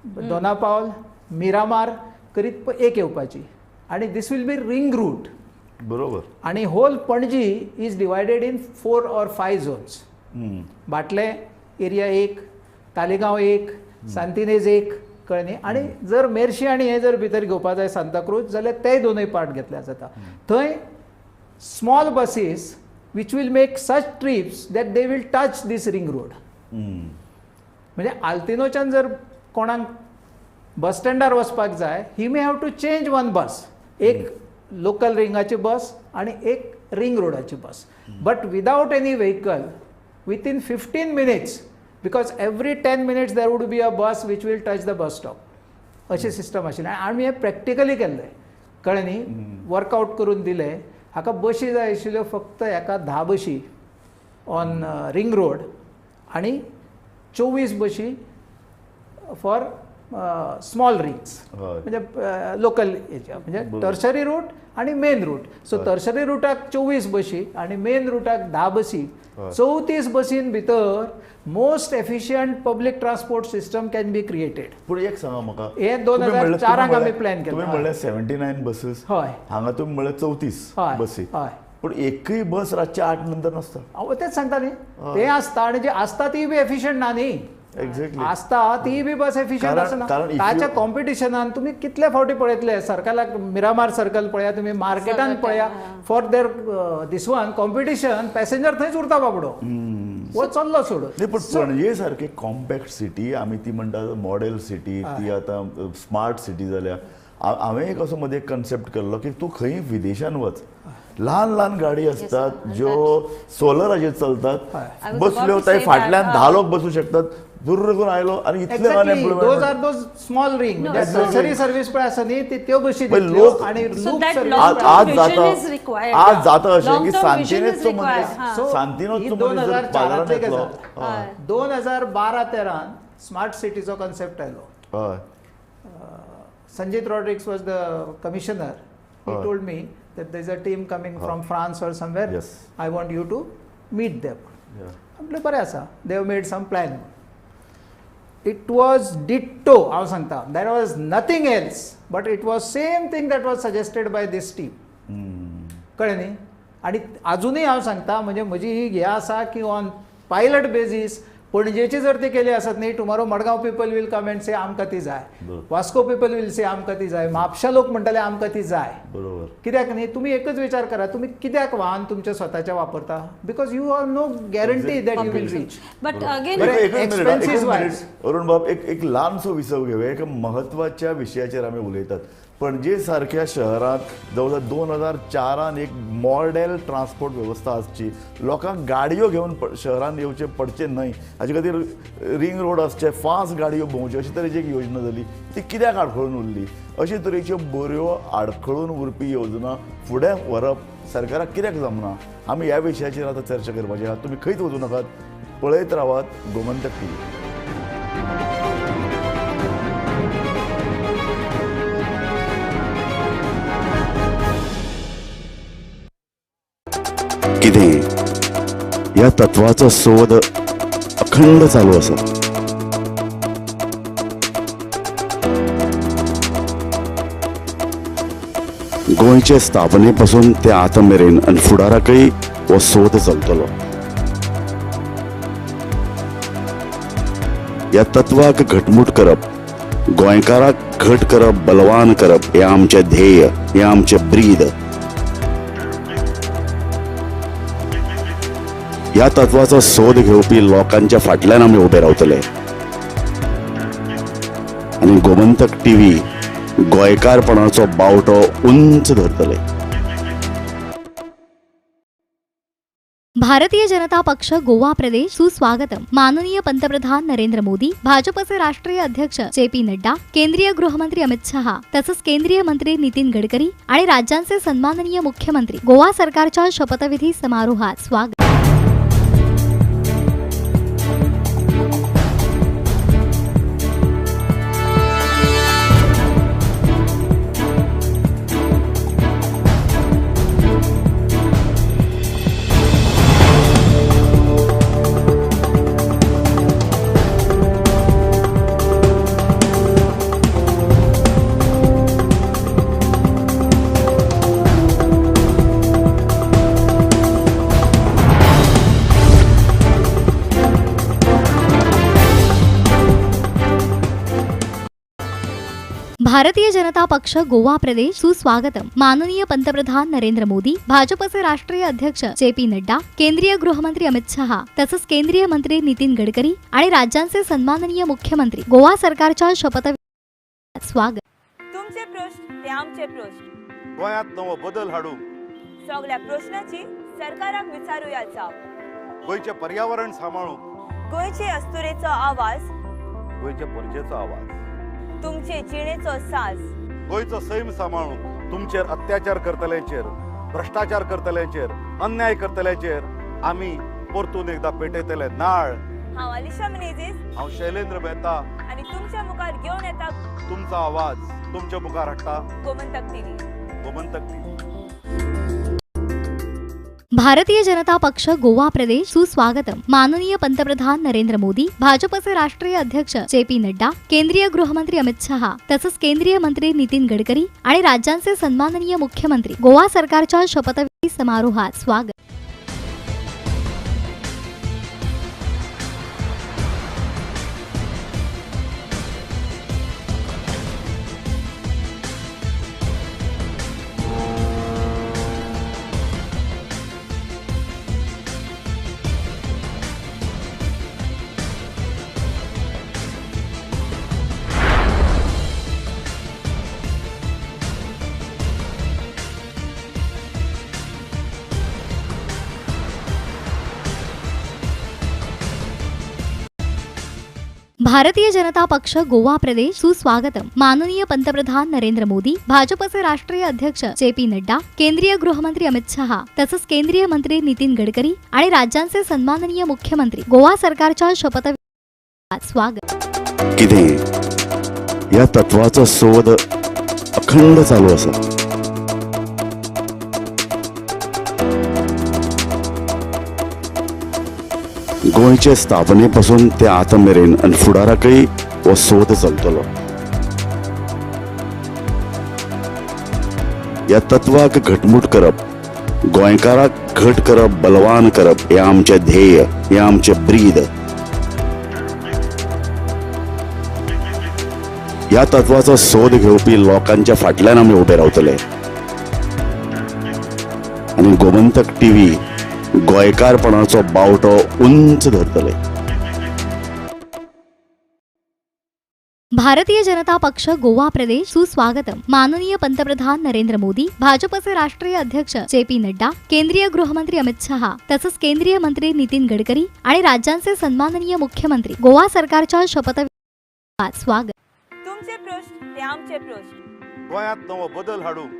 दोना पावल मिरामार करीत एक येवपाची आनी these will be ring route. बरोबर. आनी whole Panaji is divided in 4 or 5 zones. बाटले एरिया 1, तालिगांव 1, सांतिनेज 1 कळ्ळें न्ही. आनी जर मेर्शी आनी हे जर भितर घेवपा जाय सांताक्रूज जाल्यार तेय दोनूय पार्ट घेतल्या जाता. थंय small buses which will make such trips that they will touch this ring road. म्हणजे आल्तिनोच्यान जर कोणाक बस स्टँडार वचपाक जाय he may have to change one bus. एक लोकल रिंगाची बस आणि एक रिंग रोडाची bus. But without any vehicle within 15 minutes because every 10 minutes there would be a bus which will touch the bus stop. अशें system आशिल्लें आमी हें practically केल्लें. कळ्ळें न्ही. वर्कआवट करून दिलें. हाका बशी जाय आशिल्ल्यो फक्त हेका 10 बशी ऑन रिंग रोड आनी 24 बशी फॉर स्मॉल रिंग्स म्हणजे लोकल हेच्या म्हणजे टर्शरी रूट आणि मेन रूट. सो टर्शरी रुटाक 24 बशी आणि मेन रुटाक 10 बशी. 34 बसीन भितर most efficient public transport system can be created. पूण एक सांगा म्हाका हे 2004 आमी प्लॅन केलें. तुम्ही म्हणले 79 बसीस. हय. हांगा तुम्ही म्हणले 34 बसी. हय. पण एकही बस रातच्या 8 नंतर नसता. हांव तेच सांगता न्ही. ते आसता आनी जे आसता ती बी एफिशियंट ना न्ही. एक्झॅक्टली. आसता ती बी बस एफिशियंट आसना. ताच्या कॉम्पिटिशनान तुम्ही कितले फावटी पळयतले सर्कलाक मिरामार सर्कल पळया तुम्ही मार्केटान पळया for there these one competition passenger थंयच उरता बाबडो. वो चल्लो सोडून. नाही पण पणजे सारखे कॉम्पॅक्ट सिटी आमी ती म्हणटा मॉडेल सिटी ती आता स्मार्ट सिटी जाल्या. हांवें एक असो मध्ये कन्सेप्ट केल्लो की तूं खंय विदेशान वच ल्हान ल्हान गाडी असतात ज्यो सोलराचेर चलतात. बसल्यो थंय फाटल्यान 10 लोक बसू शकतात. दुर्र करून आयलो आणि इतले अनएम्प्लॉयमेंट स्मॉल रिंग म्हणजे नर्सरी सर्व्हिस पण आसा न्ही त्यो बशी लोक आणि आज जाता अशें की सांतिनेजचो मनीस सांतिनोजचो मनीस जर बाजारांत येतलो. 2012-13 स्मार्ट सिटीचो कन्सेप्ट आयलो. हय. Sanjit Rodriguez was the commissioner. He told me that there is a team coming from France or somewhere. Yes. I want you to meet them. म्हटलें बरें आसा. They have made some plan. It was ditto. हांव सांगता. There was nothing else, but it was same thing that was suggested by this team. कळ्ळें न्ही. आनी अजुनूय हांव सांगता म्हणजे म्हजी ही हे आसा की ऑन पायलट बेजीस पणजेची जर ते केली असत न्ही tomorrow Madgaon people will come and say आमकां ती जाय, वास्को पीपल वील से आमकां ती जाय, म्हापशा लोक म्हणटाले आमकां ती जाय. बरोबर. कित्याक न्ही तुम्ही एकच विचार करा, तुम्ही कित्याक वाहन तुमचे स्वताचे वापरता? Because you have no guarantee that you will reach. But again बरं, एकच मिनिट, expenses एकच मिनिट. wise. अरुण बाब, एक ल्हानसो विसव घेवया. एका महत्वाच्या विशयाचेर आमी उलयतात. पणजे सारख्या शहरात जवळजवळ 2004 एक मॉडेल ट्रान्सपोर्ट व्यवस्था आसची. लोकांक गाडयो घेवन शहरान येवचे पडचे न्हय, हाजे खातीर रिंग रोड आसचे, फास्ट गाडयो भोंवच्यो, अशे तरेची एक योजना जाली. ती कित्याक आडखळून उरली? अशे तरेच्यो बऱ्यो आडखळून उरपी योजना फुडें व्हरप सरकाराक कित्याक जमना? आमी ह्या विशयाचेर आतां चर्चा करपाची आहा. तुमी खंयच वचूं नाकात, पळयत रावात गोमंतक टीव्ही. कितें ह्या तत्वाचो सोद अखंड चालू आसा. गोंयचे स्थापने पासून ते आतां मेरेन आनी फुडाराकय हो सोद चलतलो. ह्या तत्वाक घटमूट करप, गोंयकाराक घट करप, बलवान करप हें आमचें ध्येय, हें आमचें ब्रीद. ह्या तत्वाचो सोद घेवपी लोकांच्या फाटल्यान आमी उबे रावतले आनी गोमंतक टीव्ही गोंयकारपणाचो बावटो उंच धरतले. भारतीय जनता पक्ष गोवा प्रदेश सुस्वागतम. माननीय पंतप्रधान नरेंद्र मोदी, भाजपचे राष्ट्रीय अध्यक्ष जे.पी. नड्डा, केंद्रीय गृहमंत्री अमित शहा तसंच केंद्रीय मंत्री नितीन गडकरी आणि राज्यांचे सन्माननीय मुख्यमंत्री गोवा सरकारच्या शपथविधी समारोहात स्वागत. भारतीय जनता पक्ष गोवा प्रदेश सुस्वागतम. माननीय पंतप्रधान नरेंद्र मोदी, भाजपचे राष्ट्रीय अध्यक्ष जे.पी. नड्डा, केंद्रीय गृहमंत्री अमित शहा तसंच केंद्रीय मंत्री नितीन गडकरी आणि राज्यांचे सन्माननीय मुख्यमंत्री गोवा सरकारच्या शपथविधी स्वागत. तुमचे प्रश्न ते आमचे प्रश्न. गोंयांत नवो बदल हाडूंक सगळ्या प्रश्नाची सरकाराक विचारूया जाव. गोंयचें पर्यावरण सांबाळूंक गोंयचे अस्तुरेचो आवाज, गोंयचे परजेचो आवाज, तुमचे जिणेचो साज, गोंयचो सैम सांबाळूंक तुमचेर अत्याचार करतल्यांचेर, भ्रष्टाचार करतल्यांचेर, अन्याय करतल्यांचेर आमी परतून एकदां पेटयतले नाळ. हांव अलिशा मेनेझीस, हांव शैलेंद्र मेहता आणि तुमच्या मुखार घेऊन येता तुमचो आवाज तुमच्या मुखार हाडटा गोमंतक टीव्ही. गोमंतक टीव्ही. भारतीय जनता पक्ष गोवा प्रदेश सुस्वागतम. माननीय पंतप्रधान नरेंद्र मोदी, भाजपचे राष्ट्रीय अध्यक्ष जे.पी. नड्डा, केंद्रीय गृहमंत्री अमित शहा तसंच केंद्रीय मंत्री नितीन गडकरी आणि राज्यांचे सन्माननीय मुख्यमंत्री गोवा सरकारच्या शपथविधी समारोहात स्वागत. भारतीय जनता पक्ष गोवा प्रदेश सुस्वागतम. माननीय पंतप्रधान नरेंद्र मोदी, भाजपचे राष्ट्रीय अध्यक्ष जे.पी. नड्डा, केंद्रीय गृहमंत्री अमित शहा तसंच केंद्रीय मंत्री नितीन गडकरी आणि राज्यांचे सन्माननीय मुख्यमंत्री गोवा सरकारच्या शपथविधी स्वागत. कितें ह्या तत्वाचो सोद अखंड चालू आसा. गोंयचे स्थापने पासून ते आतां मेरेन आनी फुडाराकय हो सोद चलतलो. ह्या तत्वाक घटमूट करप, गोंयकाराक घट करप, बलवान करप हें आमचें ध्येय, हें आमचें ब्रीद. ह्या तत्वाचो सोद घेवपी लोकांच्या फाटल्यान आमी उबे रावतले आणि गोमंतक टीव्ही गोंयकारपणाचो बावटो उंच धरतले. भारतीय जनता पक्ष गोवा प्रदेश सुस्वागतम. माननीय पंतप्रधान नरेंद्र मोदी, भाजपचे राष्ट्रीय अध्यक्ष जे.पी. नड्डा, केंद्रीय गृहमंत्री अमित शहा तसंच केंद्रीय मंत्री नितीन गडकरी आणि राज्यांचे सन्माननीय मुख्यमंत्री गोवा सरकारच्या शपथविधीत स्वागत. तुमचे प्रश्न ते आमचे प्रश्न. गोंयांत नवो बदल हाडूंक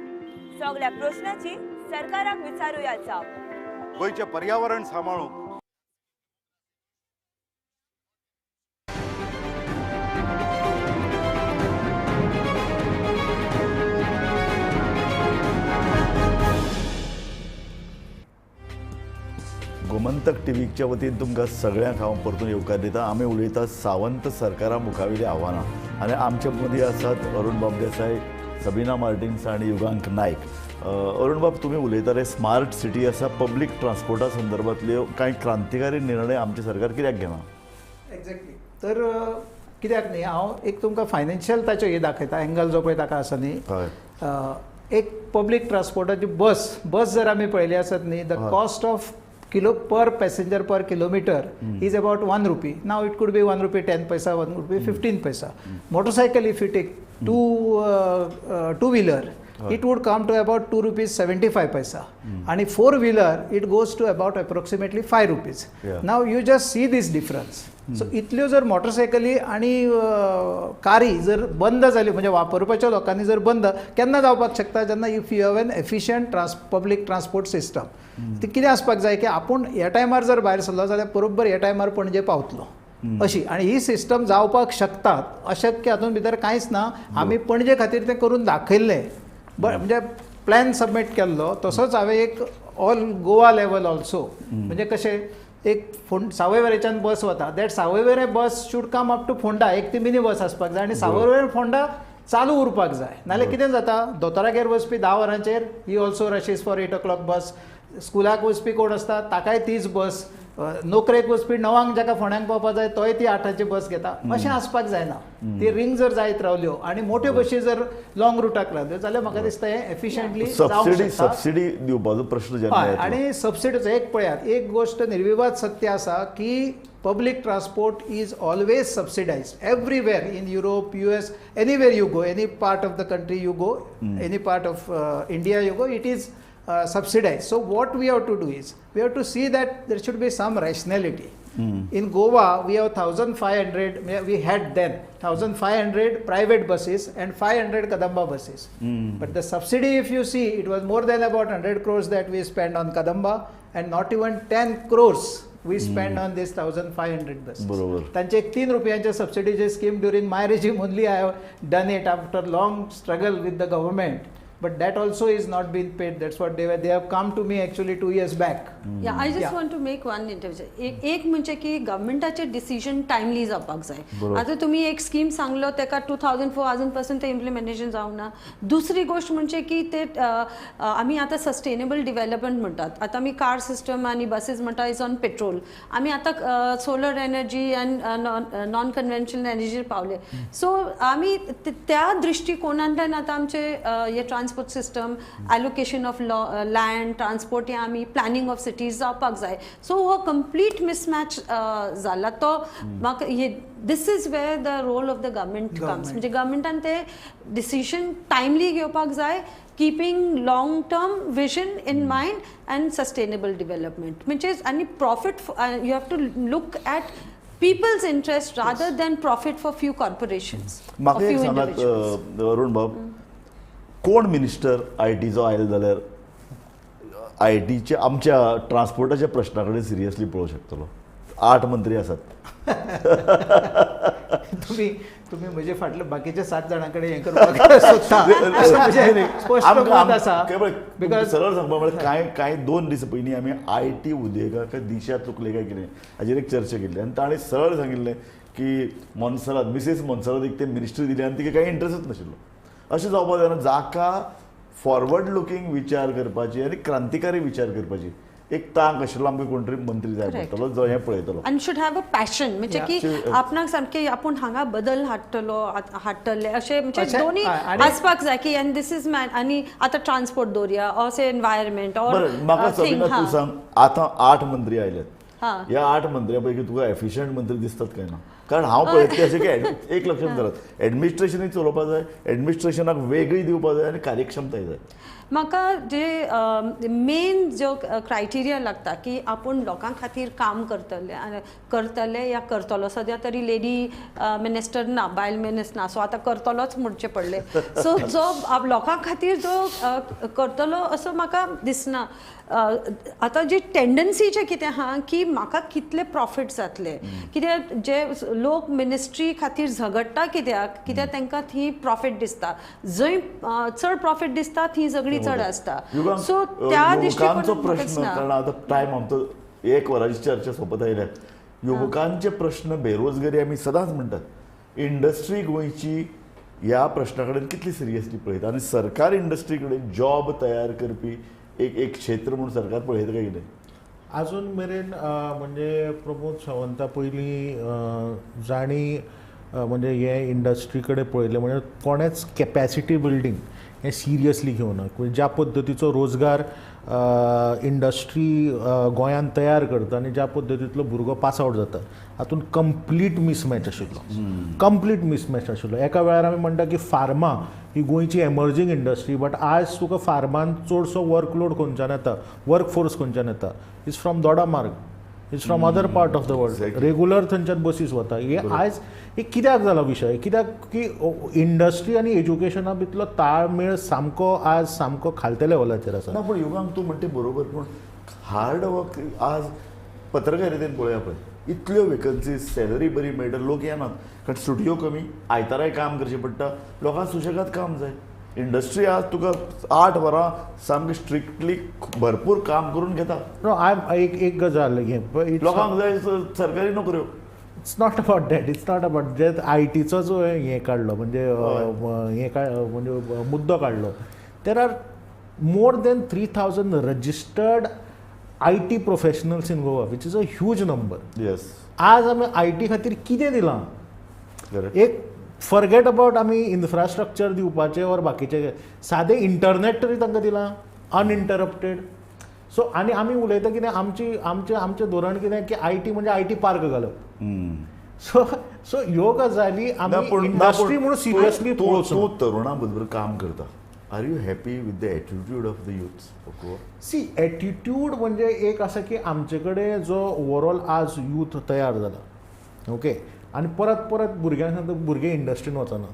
सगळ्या प्रश्नाची सरकाराक विचारूया जाव. गोंयचें पर्यावरण सांबाळूंक गोमंतक टीव्हीच्या वतीन तुमकां सगळ्यांक हांव परतून येवकार दिता. आमी उलयता सावंत सरकारा मुखावेली आव्हानां आनी आमचे मदीं आसात अरुण बाब देसाय, सबीना मार्टिन्स आनी युगांक नायक. अरुण बाब, तुमी उलयताले स्मार्ट सिटी आसा, पब्लीक ट्रान्सपोर्टा संदर्भांतल्यो कांय क्रांतिकारी निर्णय आमचे सरकार कित्याक घेना? एक्झॅक्टली. तर कित्याक न्ही, हांव एक तुमकां फायनान्शियल ताचो हे दाखयता, एंगल जो पळय ताका आसा न्ही. एक पब्लीक ट्रान्सपोर्टाची बस जर आमी पळयली आसत न्ही, the cost of per passenger per kilometer is about ₹1. Now it could be ₹1.10, ₹1.15. Motorcycle, if you take two-wheeler, it would come to about ₹2.75. And if four-wheeler, it goes to about approximately ₹5. Yeah. Now you just see this difference. So इतल्यो जर मोटरसायकली आणि कारी जर बंद जाल्यो, म्हणजे वापरपाच्या लोकांनी जर बंद केन्ना जावपाक शकता, जेन्ना if you have N efficient public transport system. ती कितें आसपाक जाय की आपूण ह्या टायमार जर भायर सरलो जाल्यार बरोबर ह्या टायमार पणजे पावतलो अशी, आणि ही सिस्टम जावपाक शकतात. अशक्य हातून भितर कांयच ना. आमी पणजे खातीर तें करून दाखयल्लें, म्हणजे प्लॅन सबमीट केल्लो. तसोच हांवें एक ऑल गोवा लेवल ऑल्सो, म्हणजे कशें एक सावयवेरेच्यान बस वता, that Savoiverem bus should come up to Ponda. एक ती मिनी बस आसपाक जाय आनी सावयवेरे फोंडा चालू उरपाक जाय. नाल्यार कितें जाता, दोतोरागेर वचपी 10 वरांचेर ही ऑल्सो रशीज फॉर 8 o'clock बस. स्कुलाक वचपी कोण आसता ताकाय तीच बस. नोकरेक वचपी 9 जाका फोंड्यांक पावपाक जाय तोय ती 8 बस घेता. अशें आसपाक जायना. ती रिंग जर जायत रावल्यो आनी मोठ्यो बशी जर लॉंग रुटाक रावल्यो जाल्यार म्हाका दिसता हें एफिशियंटली सबसिडी दिवपाचो प्रश्न जेन्ना येता. आणि सबसिडीचो एक पळयात, एक गोष्ट निर्विवाद सत्य आसा की public transport is always subsidised everywhere in Europe, US, anywhere you go, any part of the country you go, any part of India you go, it is subsidized. So what we have to do is, we have to see that there should be some rationality. In Goa, we have 1,500, we had then 1,500 private buses and 500 Kadamba buses. But the subsidy, if you see, it was more than about 100 crores that we spent on Kadamba, and not even 10 crores we spend on this 1,500 buses. बरोबर. तांचे एक ₹3 सबसिडीची scheme during my regime only. I have done it after long struggle with the government. But that also is not being paid. That's what they have come to me actually 2 years back. I just want to make one intervention. एक म्हणजे की गव्हर्मेंटाचे decision timely जावपाक जाय. आता तुम्ही एक scheme सांगलो तेका 2004 पासून ते इम्प्लिमेंटेशन जावना. दुसरी गोष्ट म्हणजे की ते आम्ही आता सस्टेनेबल डेव्हलपमेंट म्हणतात. आता आम्ही कार सिस्टम आणि बसेस म्हणटा इज ऑन पेट्रोल. आम्ही आता solar energy and non conventional एनर्जीर पावले. सो आम्ही त्या दृष्टिकोनांतल्यान आता आमचे हे transport system, allocation of land, transport, या आमी प्लॅनिंग ऑफ सिटीज जावपाक जाय. सो हो कंप्लीट मिसमॅच जाला. तो म्हाका this is where the role of the government comes. म्हणजे गव्हर्मेंटान ते डिसिजन टायमली घेवपाक जाय, keeping long term vision in mind and sustainable development. म्हणजे आणि profit you have to look at people's interest rather than profit for few corporations. म्हाका एक सांगात अरुण बाब, कोण मिनिस्टर ITचो आयलो जाल्यार ITचे आमच्या ट्रान्सपोर्टाच्या प्रश्ना कडेन सिरियसली पळोवंक शकतलो. 8 मंत्री आसात. तुम्ही म्हणजे फाटले बाकीच्या 7 जाणांकडे हे करपाक सोदता. बिकॉज सरळ सांगपा म्हळ्यार कांय 2 दीस पयलीं आमी IT उद्देगाक दिशा चुकले काय कितें हाजेर एक चर्चा केल्ली, आनी ताणें सरळ सांगिल्लें की मोन्सरात मिसेस मोन्सरात एक ते मिनिस्ट्री दिली आनी तिका कांय इंट्रस्टच नाशिल्लो. अशें जावपाक जायना. जाका फॉरवर्ड लुकींग विचार करपाची आनी क्रांतिकारी विचार करपाची एक तांक आशिल्लो आमकां कोण तरी मंत्री जाय Correct. पडटलो जो हें पळयतलो. आणि शुड हॅव अ पॅशन म्हणजे की आपणाक सामके आपूण हांगा बदल हाडटले अशें म्हणजे अशें, दोन्ही आणि- आसपाक जाय की एंड दिस इज मॅन आणि आतां ट्रान्सपोर्ट दवरया ऑर से एनवायरमेंट ऑर बरं म्हाका सबिना तूं सांग आतां 8 मंत्री आयल्यात. हा. ह्या 8 मंत्र्या पैकी तुका एफिशियंट मंत्री दिसतात काय ना? कारण हांव पळयत अशें की एक लक्षात धरात एडमिनिस्ट्रेशनूय चलोवपाक जाय, एडमिनिस्ट्रेशनाक वेगळी दिवपाक जाय आनी कार्यक्षमताय जाय. म्हाका जे मेन जो क्रायटेरिया लागता की आपूण लोकां खातीर काम करतले या करतलो. सद्या तरी लेडी मिनिस्टर ना, बायल मिनिस्टर ना, सो आतां करतलोच म्हणचे पडले. सो जो लोकां खातीर जो करतलो असो म्हाका दिसना. आतां जी टेंडन्सी जें कितें आहा की म्हाका कितले प्रॉफिट जातले, कित्याक जे लोक मिनिस्ट्री खातीर झगडटा कित्याक तांकां थंय प्रॉफिट दिसता. जंय चड प्रॉफिट दिसता थंय झगडी चड आसता. सो त्या युवकांचो दृश्टीकोनांतल्यान प्रश्न कारण आता टायम आमचो 1 वराची चर्चा सोपत आयल्या. युवकांचे प्रश्न बेरोजगारी आमी सदांच म्हणटात. इंडस्ट्री गोंयची ह्या प्रश्ना कडेन कितली सिरियसली पळयता आनी सरकार इंडस्ट्री कडेन जॉब तयार करपी एक क्षेत्र म्हणून सरकार पळयता काय कितें? अजून मेरेन म्हणजे प्रमोद सावंता पयलीं जाणी म्हणजे हे इंडस्ट्री कडेन पळयलें म्हणजे कोणेच कॅपॅसिटी बिल्डींग हें सिरियसली घेवना. ज्या पद्दतीचो रोजगार इंडस्ट्री गोंयांत तयार करता आनी ज्या पद्दतींतलो भुरगो पास आवट जाता हातूंत कंप्लीट मिसमॅच आशिल्लो. कंप्लीट मिसमॅच आशिल्लो. एका वेळार आमी म्हणटा की फार्मा ही गोंयची एमर्जींग इंडस्ट्री, बट आज तुका फार्मान चडसो वर्कलोड खंयच्यान येता, वर्कफोर्स खंयच्यान येता, is from Dodamarg, is from other part of the world. Regular थंयच्यान बसीस वता. हे आयज हे कित्याक जाला विशय? कित्याक की इंडस्ट्री आनी एज्युकेशना भितरलो ताळमेळ सामको खालत्या लेवलाचेर आसा. ना पूण युगांक तूं म्हणटा बरोबर, पूण हार्ड वर्क आज पत्रकारितेन पळया पळय इतल्यो वेकन्सीज, सॅलरी बरी मेळटा, लोक येनात कारण सुटयो कमी, आयताराय काम करचें पडटा, लोकांक सुशेगाद काम जाय. इंडस्ट्री आज तुका 8 वरां सामकें स्ट्रिक्टली भरपूर काम करून घेता. एक गजाल लोकांक जाय सरकारी नोकऱ्यो. It's not about that. It's not about that. आयटीचो जो हें काडलो म्हणजे म्हणजे मुद्दो काडलो. There are more than 3000 registered IT professionals in Goa, which is a huge number. Yes. आज आमी IT खातीर कितें दिलां? करेक्ट. एक फॉरगेट अबाउट आमी इन्फ्रास्ट्रक्चर दिवपाचें वर बाकीचे सादें इंटरनेट तरी तांकां दिलां अनइंटरप्टेड. सो आनी आमी उलयता कितें आमचें धोरण कितें की IT म्हणजे IT पार्क घालप. सो ह्यो गजाली आमी इंडस्ट्री म्हणून सिरियसली तूं तरुणां बरोबर काम करता. Are you happy with the attitude of the youth of Goa? See attitude म्हणजे एक आसा की आमचे कडेन जो ओवरऑल आज यूथ तयार जाला, ओके, आनी परत भुरग्यांक सांगता भुरगे इंडस्ट्रीन वचना,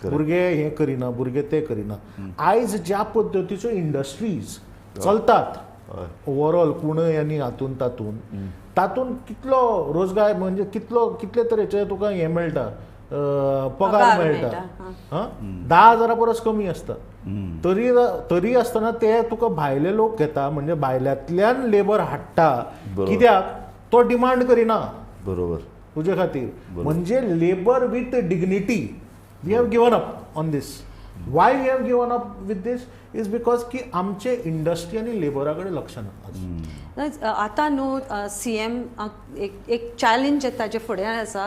भुरगे हें करिना, भुरगे तें करिना. आयज ज्या पद्दतीच्यो इंडस्ट्रीज चलतात ओवरऑल कुणय आनी हातूंत तातूंत कितलो रोजगार म्हणजे कितले तरेचे तुका हें मेळटा, पगार मेळटा. 10,000 परस कमी आसता. तरी आसतना ते तुका भायले लोक घेता म्हणजे भायल्यांतल्यान लेबर हाडटा. कित्याक? तो डिमांड करिना बरोबर तुजे खातीर. म्हणजे labour with dignity we have given up on these. Why we have given up with these is because की आमचे इंडस्ट्री आनी लेबरा कडेन लक्ष ना. आतां न्हू CM एक चॅलेंज ताजे फुडें आसा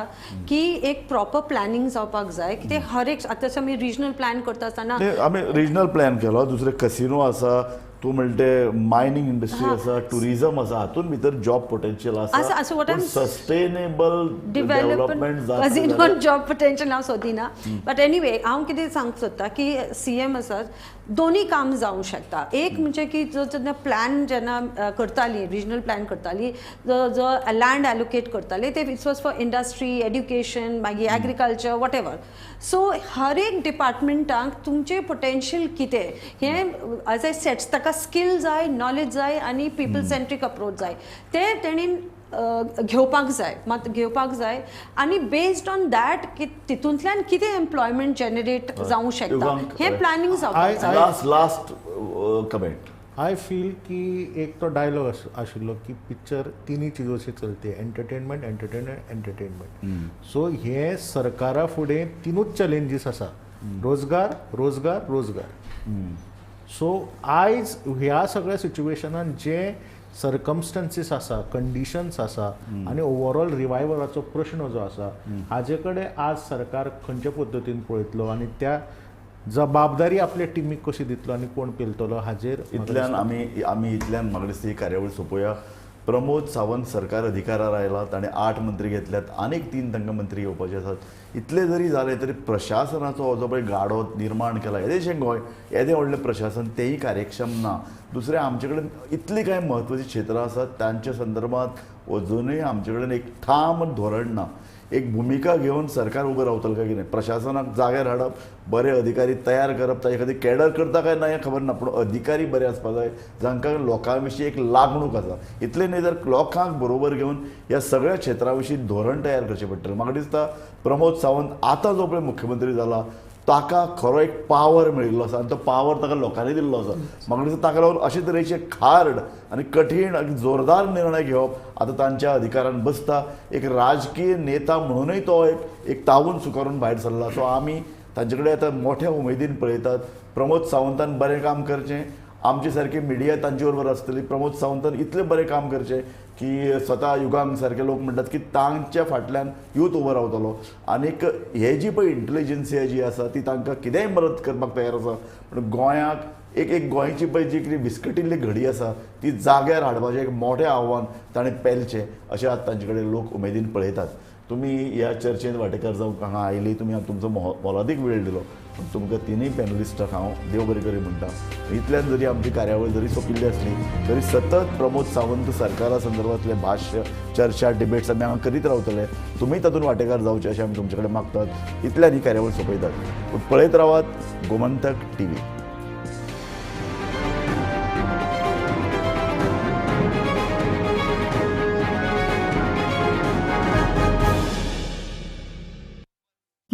की एक प्रॉपर प्लॅनिंग जावपाक जाय. कितें हर एक आतां आमी रिजनल प्लॅन करता आसतना आमी रिजनल प्लॅन केलो. दुसरे कसिनो आसा, तूं म्हणटे मायनिंग इंडस्ट्री आसा, टुरिजम आसा, हातूंत भितर जॉब पोटेन्शियल आसा. सस्टेनेबल डेव्हलपमेंट कजिनोन जॉब पोटेन्शियल हांव सोदिना. बट एनीवे हांव कितें सांगूंक सोदता की CM आसा दोनी काम जावंक शकता. एक म्हणजे की जो प्लॅन जेन्ना करताली, रिजनल प्लॅन करताली, जो लँड एलोकेट करताले ते it was for industry, education, मागीर एग्रीकल्चर, वॉट एवर. सो हर एक डिपार्टमेंटाक तुमचें पोटेन्शियल कितें हें एज आय सेट ताका स्कील जाय, नॉलेज जाय आनी पीपल सेंट्रीक अप्रोच जाय. तें तेणीन घेवपाक जाय आनी बेस्ड ऑन दॅट तितूंतल्यान कितें एम्प्लॉयमेंट जनरेट जावंक शकता हें प्लॅनिंग जावपाक जाय. Last comment. आय फील की एक तो डायलॉग आशिल्लो की पिक्चर तिनी चीजों से चलते, एंटरटेनमेंट एंटरटेनमेंट एंटरटेनमेंट. सो हे सरकारा फुडें तिनूच चॅलेंजीस आसा, रोजगार रोजगार रोजगार. सो आयज ह्या सगळ्या सिच्युएशनान जे सर्कमस्टन्सीस आसा, कंडिशन्स आसा आनी ओवरऑल रिवायवलाचो प्रश्न जो आसा हाजे कडेन आज सरकार खंयचे पद्दतीन पळयतलो आनी त्या जबाबदारी आपल्या टिमीक कशी दितलो आनी कोण पेलतलो हाजेर इतल्यान आमी इतल्यान म्हाका दिसता ही कार्यावळ सोंपोवया. प्रमोद सावंत सरकार अधिकारार आयला, ताणें 8 मंत्री घेतल्यात, आनीक 3 तांकां मंत्री येवपाचे आसात. इतले जरी जाले तरी प्रशासनाचो हो जो पळय गाडो निर्माण केला, येदेशें गोंय येदें व्हडलें प्रशासन तेंय कार्यक्षम ना. दुसरें आमचे कडेन इतलीं कांय म्हत्वाचीं क्षेत्रां आसात तांच्या संदर्भात अजुनूय आमचे कडेन एक ठाम धोरण ना. एक भुमिका घेवन सरकार उबें रावतलें काय कितें, प्रशासनाक जाग्यार हाडप, बरे अधिकारी तयार करप, ताचे खातीर कॅडर करता काय ना हें खबर ना, पूण अधिकारी बरे आसपा जाय जांकां लोकां विशीं एक लागणूक आसा. इतलें न्ही तर लोकांक बरोबर घेवन ह्या सगळ्या क्षेत्रा विशीं धोरण तयार करचें पडटलें. म्हाका दिसता प्रमोद सावंत आतां जो पळय मुख्यमंत्री जाला ताका खरो एक पावर मेळिल्लो आसा आनी तो पावर ताका लोकांनी दिल्लो आसा. म्हाका दिसता ताका लागून अशे तरेचे खार्ड आनी कठीण आनी जोरदार निर्णय घेवप आतां तांच्या अधिकारान बसता. एक राजकीय नेता म्हणूनय तो एक तावून सुकारून भायर सरला. सो आमी तांचे कडेन आतां मोठ्या उमेदीन पळयतात. प्रमोद सावंतान बरें काम करचें, आमचे सारकी मिडिया तांचे बरोबर आसतली. प्रमोद सावंतान इतलें बरें काम करचें की स्वता युगांक सारके लोक म्हणटात की तांच्या फाटल्यान यूथ उबो रावतलो. आनीक हे जी पळय इंटेलिजन्सिया जी आसा ती तांकां कितेंय मदत करपाक तयार आसा. पूण गोंयाक एक गोंयची पळय जी कितें विस्कटिल्ली घडी आसा ती जाग्यार हाडपाचें एक मोठें आव्हान ताणें पेलचें अशें आतां तांचे कडेन लोक उमेदीन पळयतात. तुमी ह्या चर्चेंत वांटेकार जावंक हांगा आयली, तुमी तुमचो मोलादीक वेळ दिलो. तुमकां तिनूय पॅनलिस्टाक हांव देव बरें करी म्हणटा. इतल्यान जरी आमची कार्यावळ जरी सोंपिल्ली आसली तरी सतत प्रमोद सावंत सरकारा संदर्भातले भाश्य, चर्चा, डिबेट्स आमी हांगा करीत रावतले. तुमी तातूंत वांटेकार जावचे अशें आमी तुमचे कडेन मागतात. इतल्यान ही कार्यावळ सोंपयतात. पूण पळयत रावात गोमंतक TV.